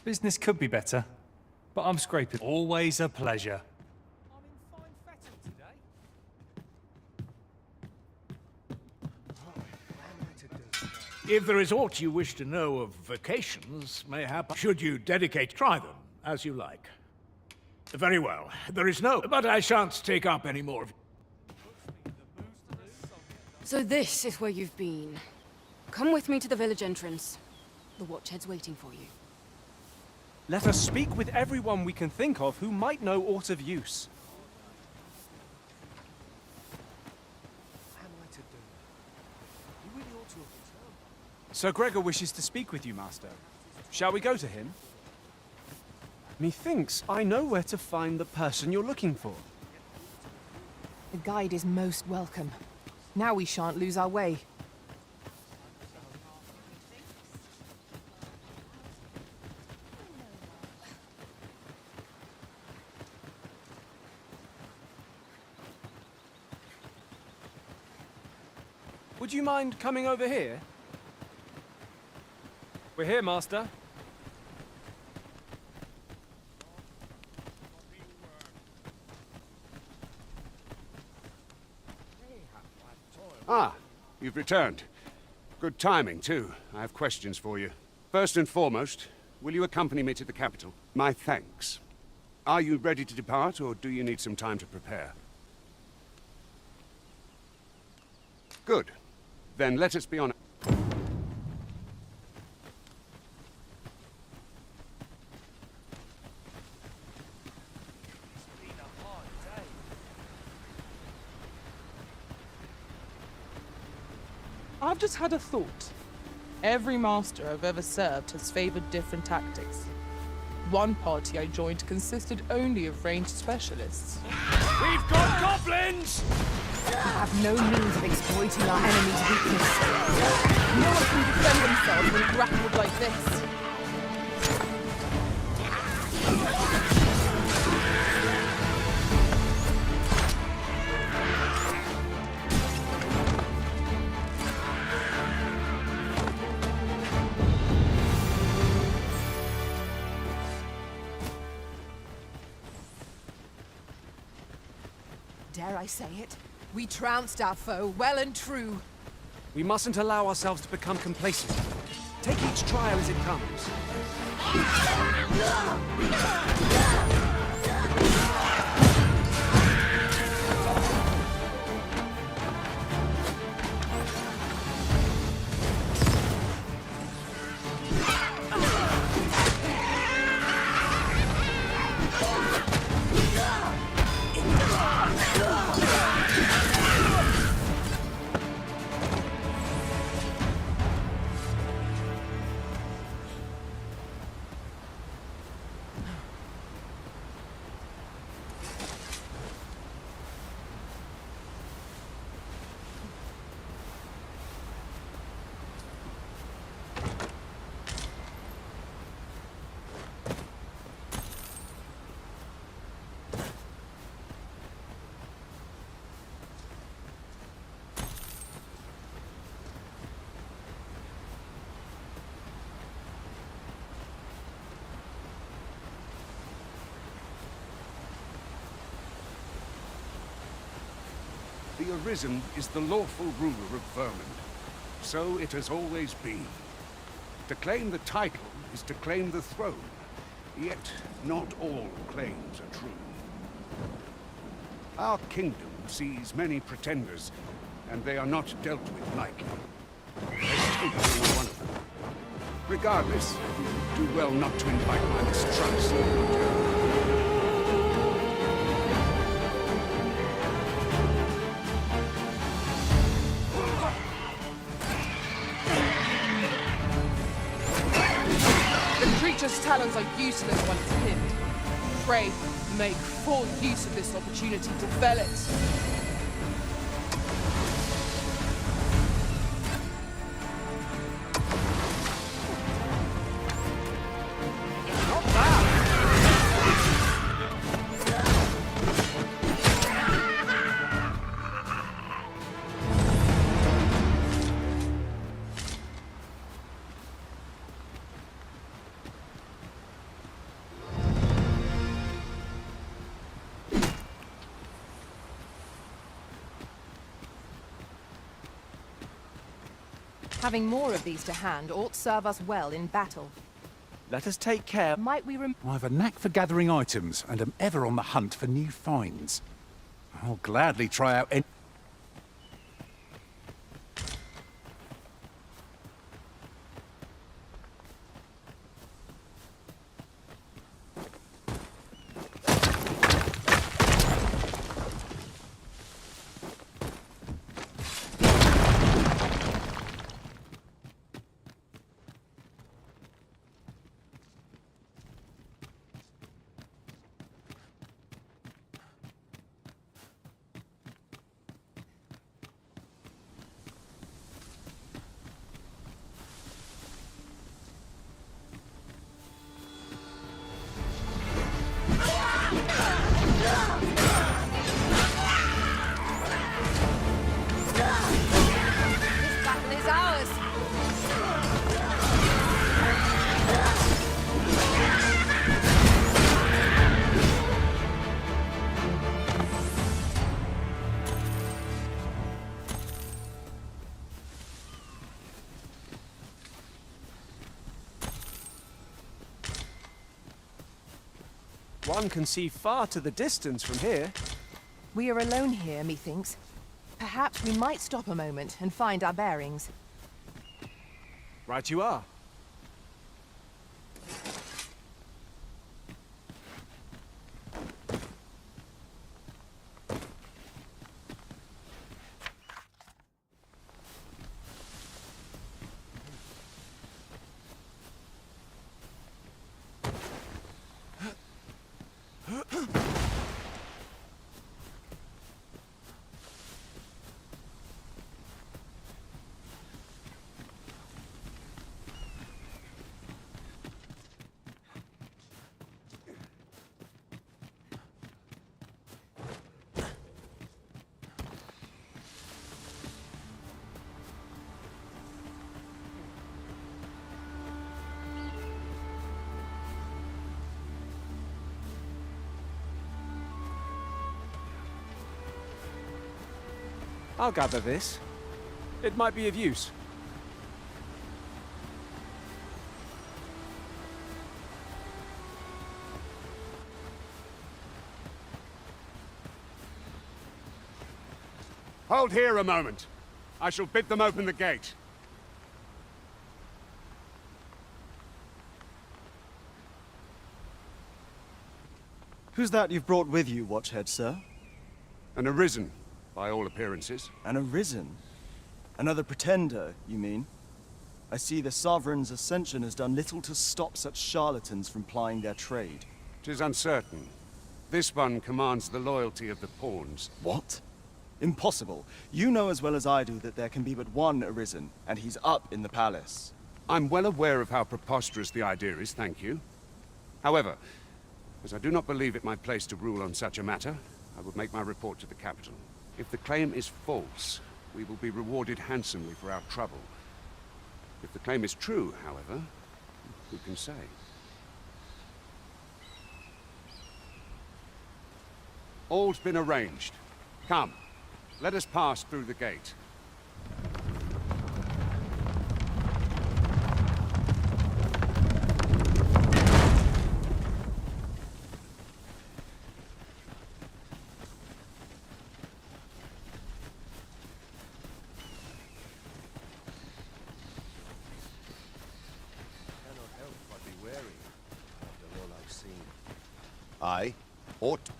Business could be better, but I'm scraping. Always a pleasure. If there is aught you wish to know of vacations, mayhap should you dedicate, try them as you like. Very well. There is no, but I shan't take up any more of. So this is where you've been. Come with me to the village entrance. The Watchhead's waiting for you. Let us speak with everyone we can think of who might know aught of use. Sir Gregor wishes to speak with you, Master. Shall we go to him? Methinks I know where to find the person you're looking for. The guide is most welcome. Now we shan't lose our way. Would you mind coming over here? We're here, Master. Ah, you've returned. Good timing, too. I have questions for you. First and foremost, will you accompany me to the capital? My thanks. Are you ready to depart, or do you need some time to prepare? Good. Then let us be on... I've just had a thought. Every master I've ever served has favored different tactics. One party I joined consisted only of ranged specialists. We've got goblins! Have no means of exploiting our enemy's weakness. No one can defend themselves when grappled like this. Dare I say it? We trounced our foe, well and true. We mustn't allow ourselves to become complacent. Take each trial as it comes. The Arisen is the lawful ruler of Vermund. So it has always been. To claim the title is to claim the throne. Yet, not all claims are true. Our kingdom sees many pretenders, and they are not dealt with lightly. Let's take only one of them. Regardless, you do well not to invite my mistrust. Creature's talons are useless when it's pinned. Pray, make full use of this opportunity to fell it. Having more of these to hand ought serve us well in battle. Let us take care. Might we I have a knack for gathering items and am ever on the hunt for new finds. I'll gladly try out any... One can see far to the distance from here. We are alone here, methinks. Perhaps we might stop a moment and find our bearings. Right you are. I'll gather this. It might be of use. Hold here a moment. I shall bid them open the gate. Who's that you've brought with you, Watchhead, sir? An Arisen, by all appearances. An Arisen? Another pretender, you mean? I see the Sovereign's ascension has done little to stop such charlatans from plying their trade. 'Tis uncertain. This one commands the loyalty of the pawns. What? Impossible. You know as well as I do that there can be but one Arisen, and he's up in the palace. I'm well aware of how preposterous the idea is, thank you. However, as I do not believe it my place to rule on such a matter, I will make my report to the capital. If the claim is false, we will be rewarded handsomely for our trouble. If the claim is true, however, who can say? All's been arranged. Come, let us pass through the gate. I ought.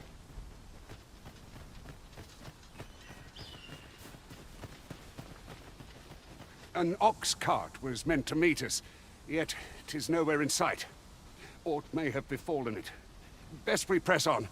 An ox cart was meant to meet us, yet 'tis nowhere in sight. Aught may have befallen it. Best we press on.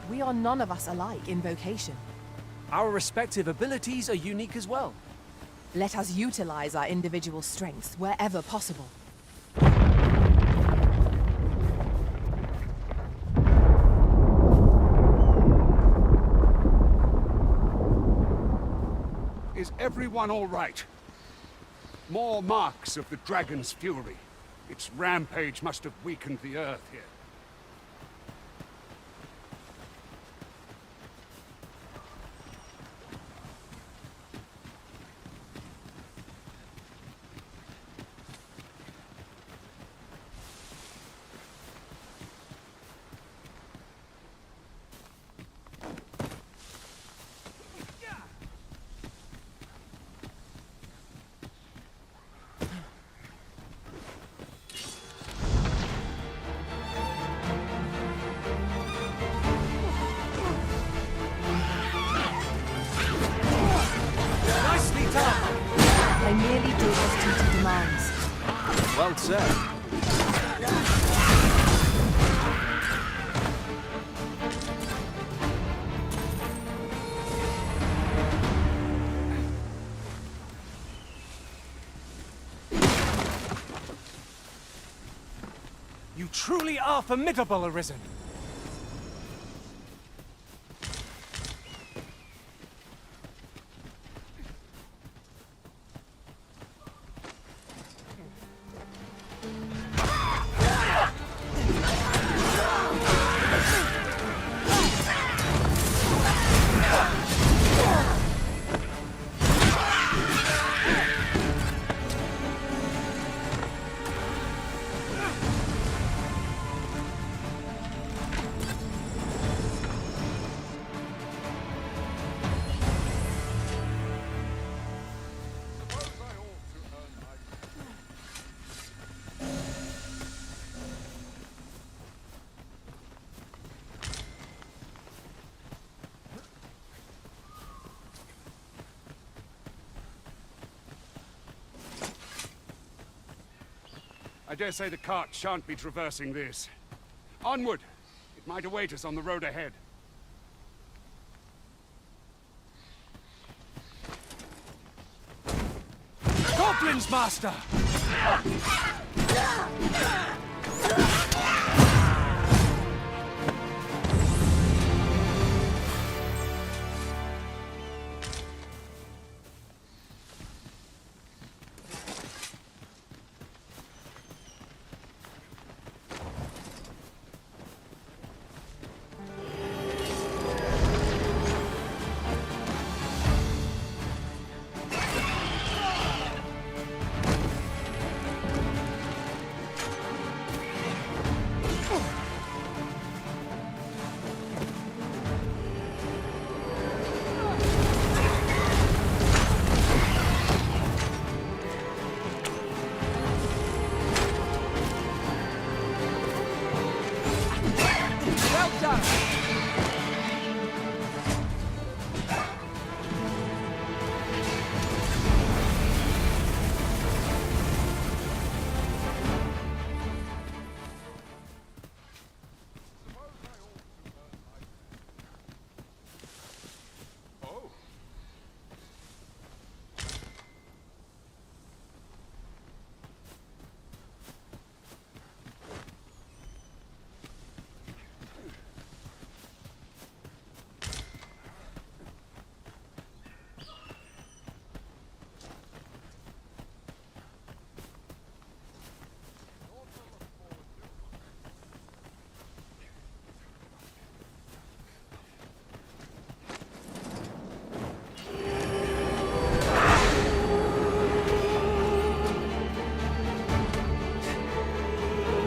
We are none of us alike in vocation. Our respective abilities are unique as well. Let us utilize our individual strengths wherever possible. Is everyone all right? More marks of the dragon's fury. Its rampage must have weakened the earth here. Well said. You truly are formidable, Arisen. I dare say the cart shan't be traversing this. Onward! It might await us on the road ahead. Goblins, Master!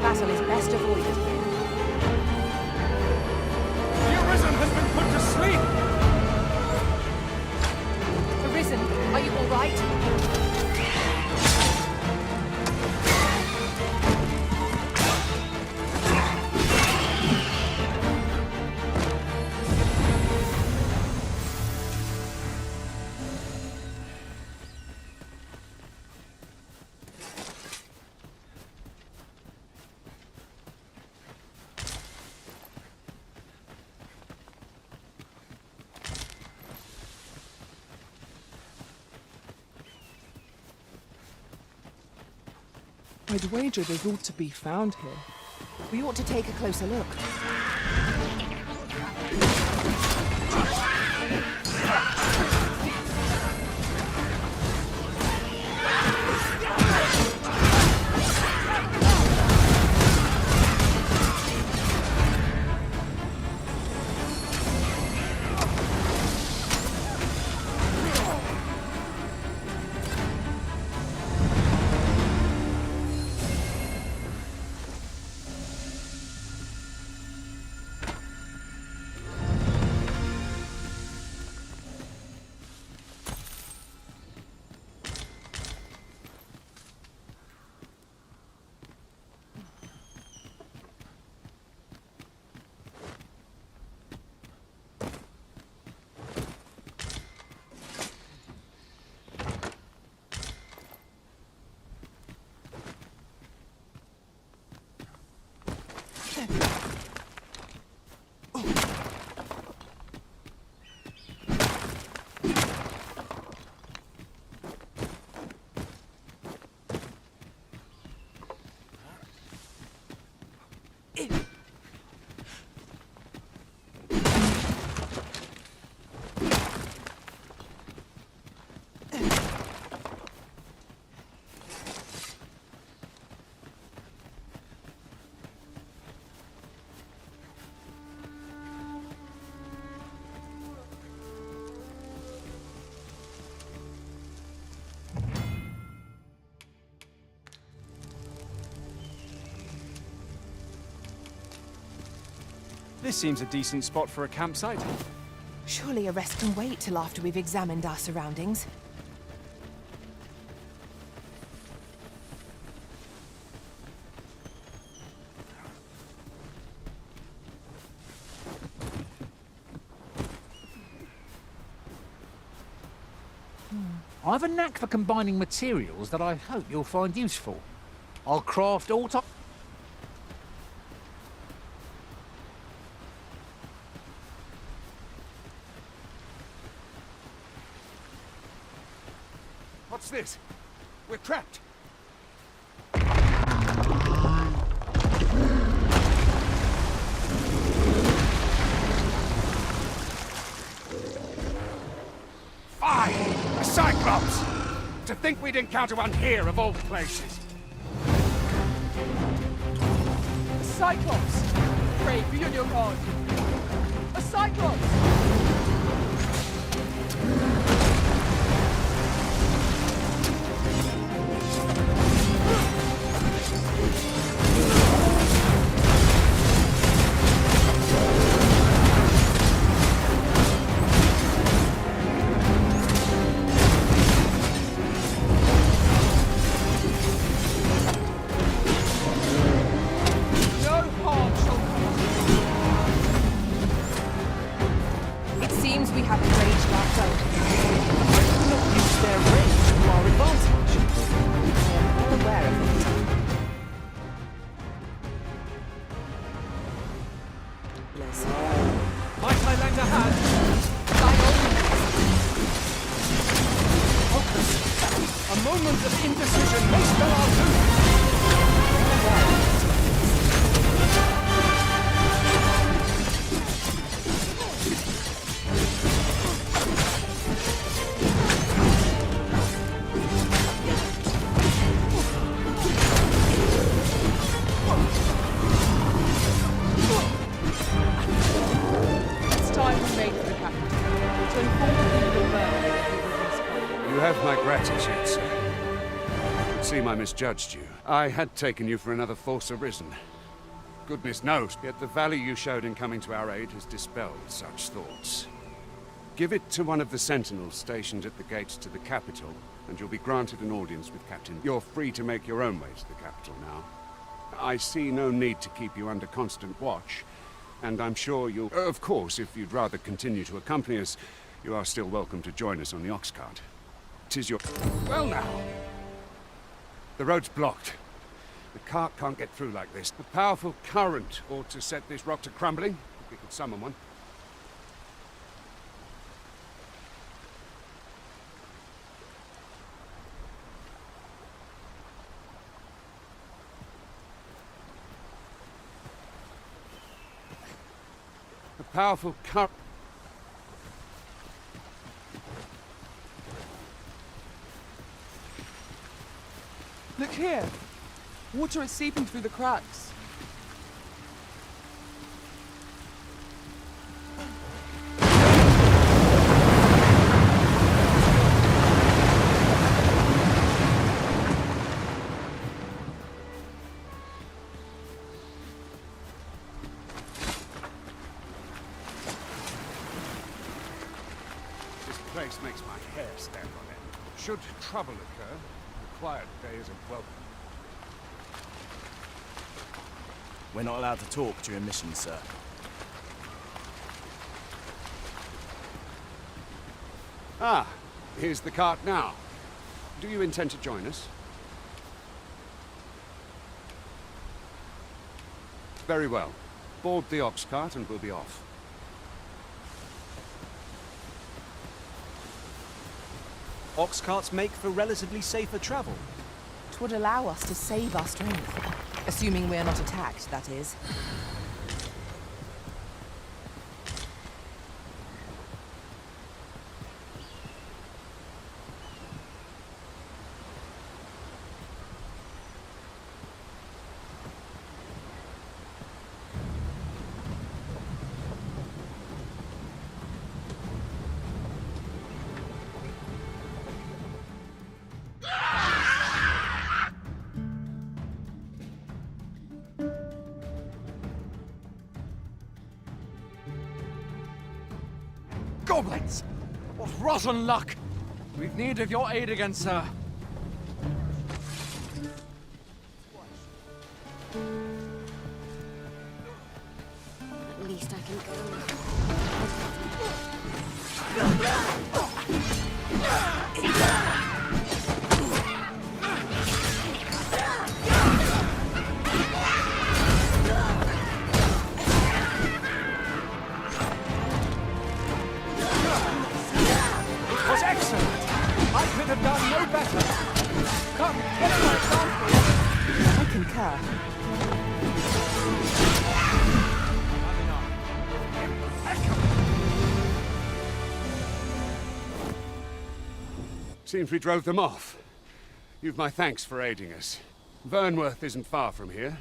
Battle is best avoided here. The Arisen has been put to sleep! Arisen, are you all right? I'd wager there's ought to be found here. We ought to take a closer look. This seems a decent spot for a campsite. Surely a rest can wait till after we've examined our surroundings. I have a knack for combining materials that I hope you'll find useful. I'll craft all types. What's this? We're trapped. Fine! A Cyclops! To think we'd encounter one here of all places. A Cyclops! Pray, be on your guard. A Cyclops! I misjudged you. I had taken you for another Force Arisen. Goodness knows, yet the valor you showed in coming to our aid has dispelled such thoughts. Give it to one of the sentinels stationed at the gates to the capital, and you'll be granted an audience with Captain. You're free to make your own way to the capital now. I see no need to keep you under constant watch, and I'm sure you'll... Of course, if you'd rather continue to accompany us, you are still welcome to join us on the ox cart. 'Tis your... Well now! The road's blocked. The cart can't get through like this. A powerful current ought to set this rock to crumbling, if we could summon one. A powerful current... Look here. Water is seeping through the cracks. This place makes my hair stand on end. Should trouble occur, quiet day is a welcome. We're not allowed to talk during missions, sir. Ah, here's the cart now. Do you intend to join us? Very well. Board the ox cart and we'll be off. Ox carts make for relatively safer travel. It would allow us to save our strength. Assuming we're not attacked, that is. Goblins! What rotten luck! We've need of your aid again, sir. At least I can Was excellent! I could have done no better! Come, follow my example! I concur. Seems we drove them off. You've my thanks for aiding us. Vernworth isn't far from here.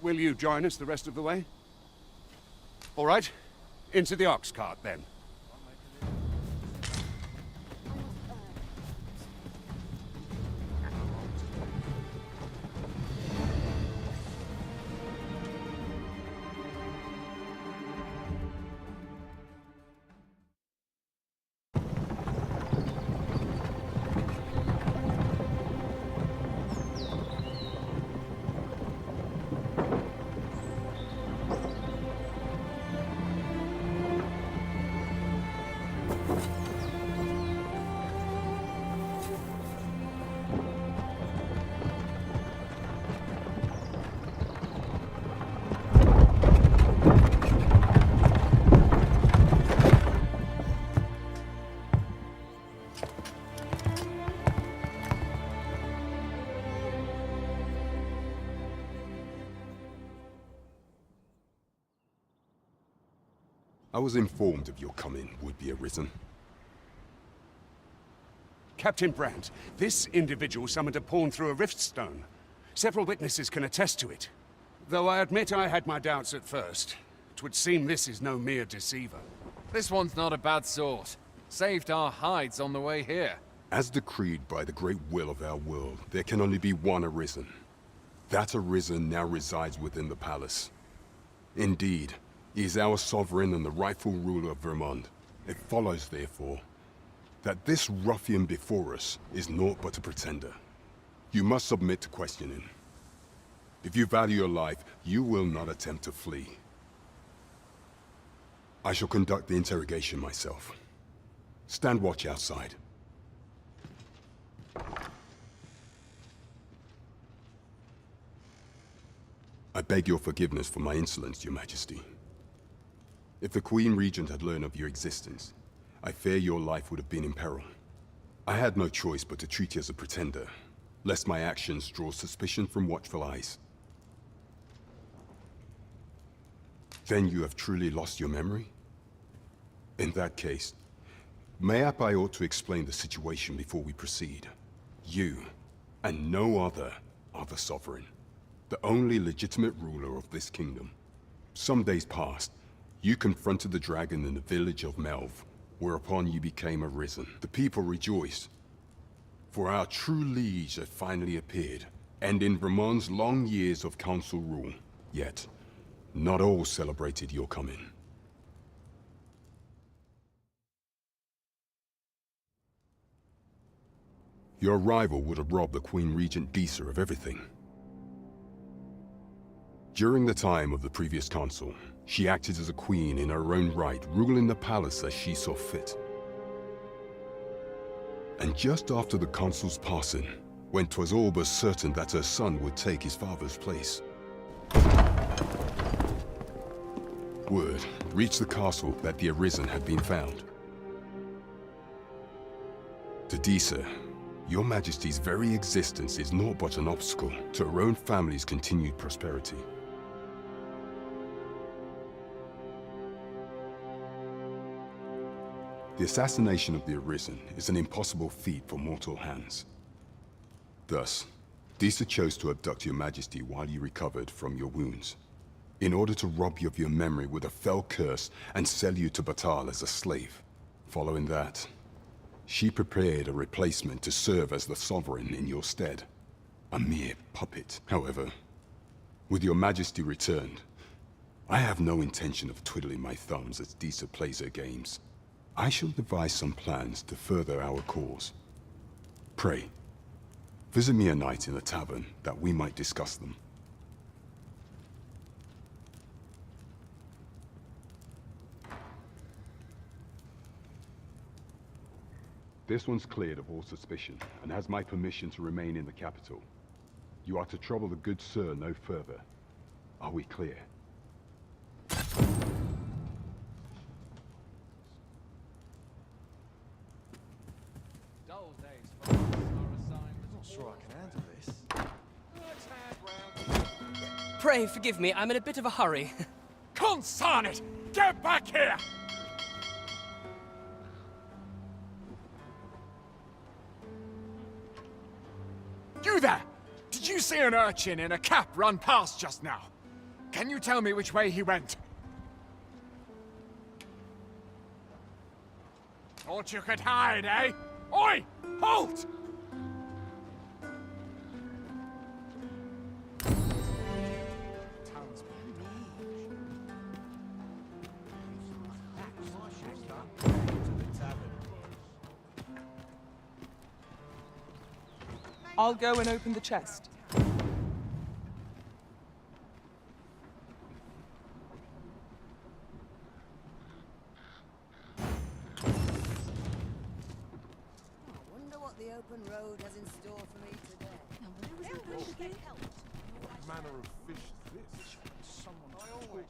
Will you join us the rest of the way? All right. Into the ox cart, then. I was informed of your coming, would-be Arisen. Captain Brandt, this individual summoned a pawn through a rift stone. Several witnesses can attest to it. Though I admit I had my doubts at first. It would seem this is no mere deceiver. This one's not a bad sort. Saved our hides on the way here. As decreed by the great will of our world, there can only be one Arisen. That Arisen now resides within the palace. Indeed, he is our sovereign and the rightful ruler of Vermont. It follows, therefore, that this ruffian before us is naught but a pretender. You must submit to questioning. If you value your life, you will not attempt to flee. I shall conduct the interrogation myself. Stand watch outside. I beg your forgiveness for my insolence, Your Majesty. If the Queen Regent had learned of your existence, I fear your life would have been in peril. I had no choice but to treat you as a pretender, lest my actions draw suspicion from watchful eyes. Then you have truly lost your memory? In that case, mayhap I ought to explain the situation before we proceed. You, and no other, are the sovereign, the only legitimate ruler of this kingdom. Some days past, you confronted the dragon in the village of Melv, whereupon you became Arisen. The people rejoiced, for our true liege had finally appeared, ending Vermont's long years of council rule. Yet, not all celebrated your coming. Your arrival would have robbed the Queen Regent Disa of everything. During the time of the previous consul, she acted as a queen in her own right, ruling the palace as she saw fit. And just after the consul's passing, when 'twas all but certain that her son would take his father's place, word reached the castle that the Arisen had been found. To Disa, Your Majesty's very existence is naught but an obstacle to our own family's continued prosperity. The assassination of the Arisen is an impossible feat for mortal hands. Thus, Disa chose to abduct your Majesty while you recovered from your wounds, in order to rob you of your memory with a fell curse and sell you to Batal as a slave. Following that, she prepared a replacement to serve as the Sovereign in your stead. A mere puppet. However, with your Majesty returned, I have no intention of twiddling my thumbs as Disa plays her games. I shall devise some plans to further our cause. Pray, visit me a night in the tavern that we might discuss them. This one's cleared of all suspicion, and has my permission to remain in the capital. You are to trouble the good sir no further. Are we clear? Dull days for us are a sign. I'm not sure I can handle this. Pray forgive me, I'm in a bit of a hurry. Consign it! Get back here! You there! Did you see an urchin in a cap run past just now? Can you tell me which way he went? Thought you could hide, eh? Oi! Halt! I'll go and open the chest. The open road has in store for me today. Now, where is going to get help? What manner of fish is this? Someone I always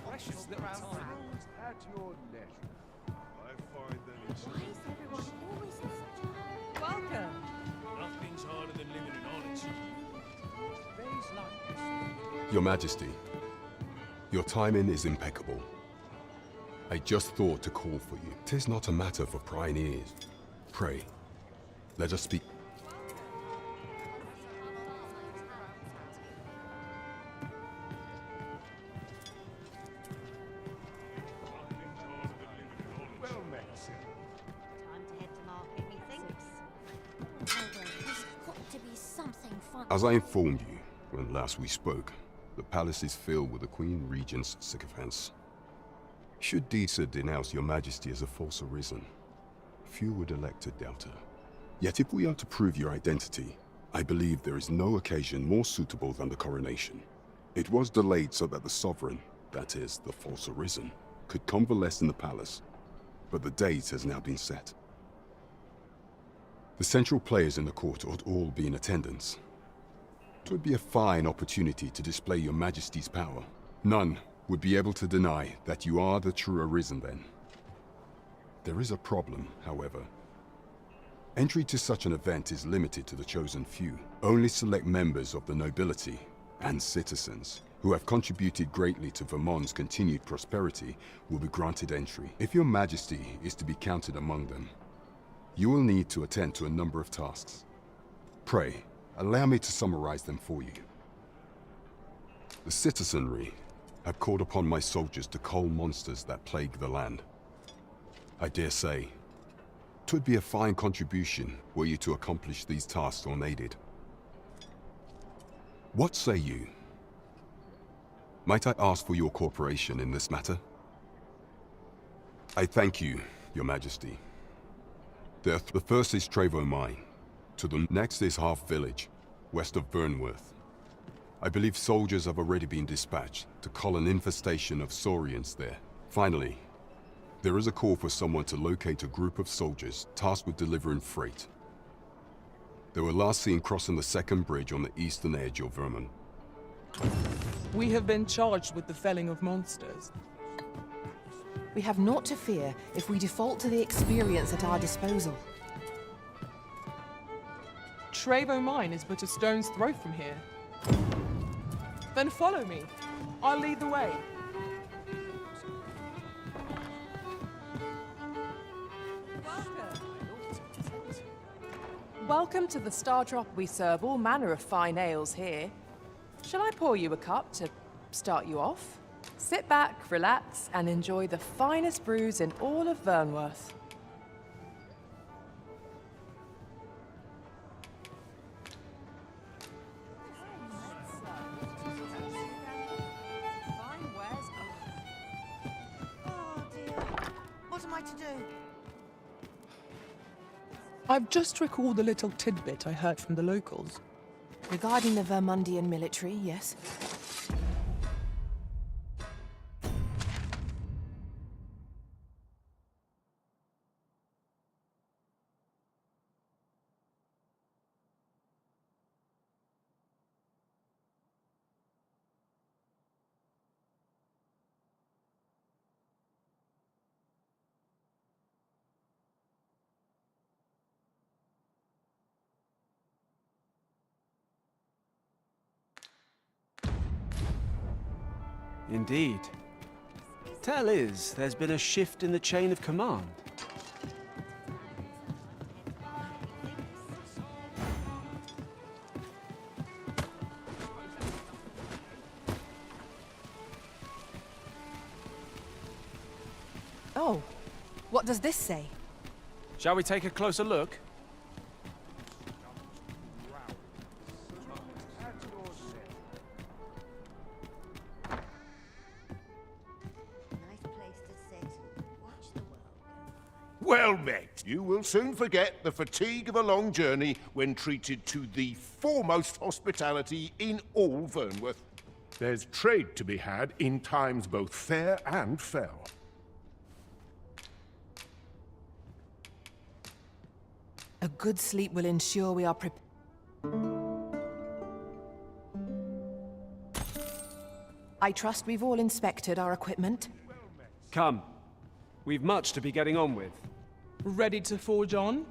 Precious little time. At your leisure. I find that Why is everyone always in such a hurry? Welcome. Nothing's harder than living in honesty. days like this. Your Majesty, your timing is impeccable. I just thought to call for you. 'Tis not a matter for prying ears. Pray, let us speak. Well met, sir. Time to head to market, methinks. Oh, well, there's got to be something fun. As I informed you when last we spoke, the palace is filled with the Queen Regent's sycophants. Should Disa denounce your Majesty as a false arisen, few would elect to doubt her. Yet if we are to prove your identity, I believe there is no occasion more suitable than the coronation. It was delayed so that the sovereign, that is, the false arisen, could convalesce in the palace, but the date has now been set. The central players in the court ought all be in attendance. It would be a fine opportunity to display your Majesty's power. None would be able to deny that you are the true arisen then. There is a problem, however. Entry to such an event is limited to the chosen few. Only select members of the nobility and citizens who have contributed greatly to Vermont's continued prosperity will be granted entry. If your Majesty is to be counted among them, you will need to attend to a number of tasks. Pray, allow me to summarize them for you. The citizenry have called upon my soldiers to cull monsters that plague the land. I dare say, 'twould be a fine contribution were you to accomplish these tasks unaided. What say you? Might I ask for your cooperation in this matter? I thank you, Your Majesty. The first is Trevo Mine. To the next is Half Village, west of Vernworth. I believe soldiers have already been dispatched to cull an infestation of saurians there. Finally, there is a call for someone to locate a group of soldiers tasked with delivering freight. They were last seen crossing the second bridge on the eastern edge of Vermont. We have been charged with the felling of monsters. We have naught to fear if we default to the experience at our disposal. Trevo Mine is but a stone's throw from here. Then follow me. I'll lead the way. Welcome to the Star Drop. We serve all manner of fine ales here. Shall I pour you a cup to start you off? Sit back, relax, and enjoy the finest brews in all of Vernworth. What am I to do? I've just recalled a little tidbit I heard from the locals. Regarding the Vermundian military, yes? Indeed. Tell is, there's been a shift in the chain of command. Oh, what does this say? Shall we take a closer look? Well met. You will soon forget the fatigue of a long journey when treated to the foremost hospitality in all Vernworth. There's trade to be had in times both fair and fell. A good sleep will ensure we are prepared. I trust we've all inspected our equipment. Come. We've much to be getting on with. Ready to forge on?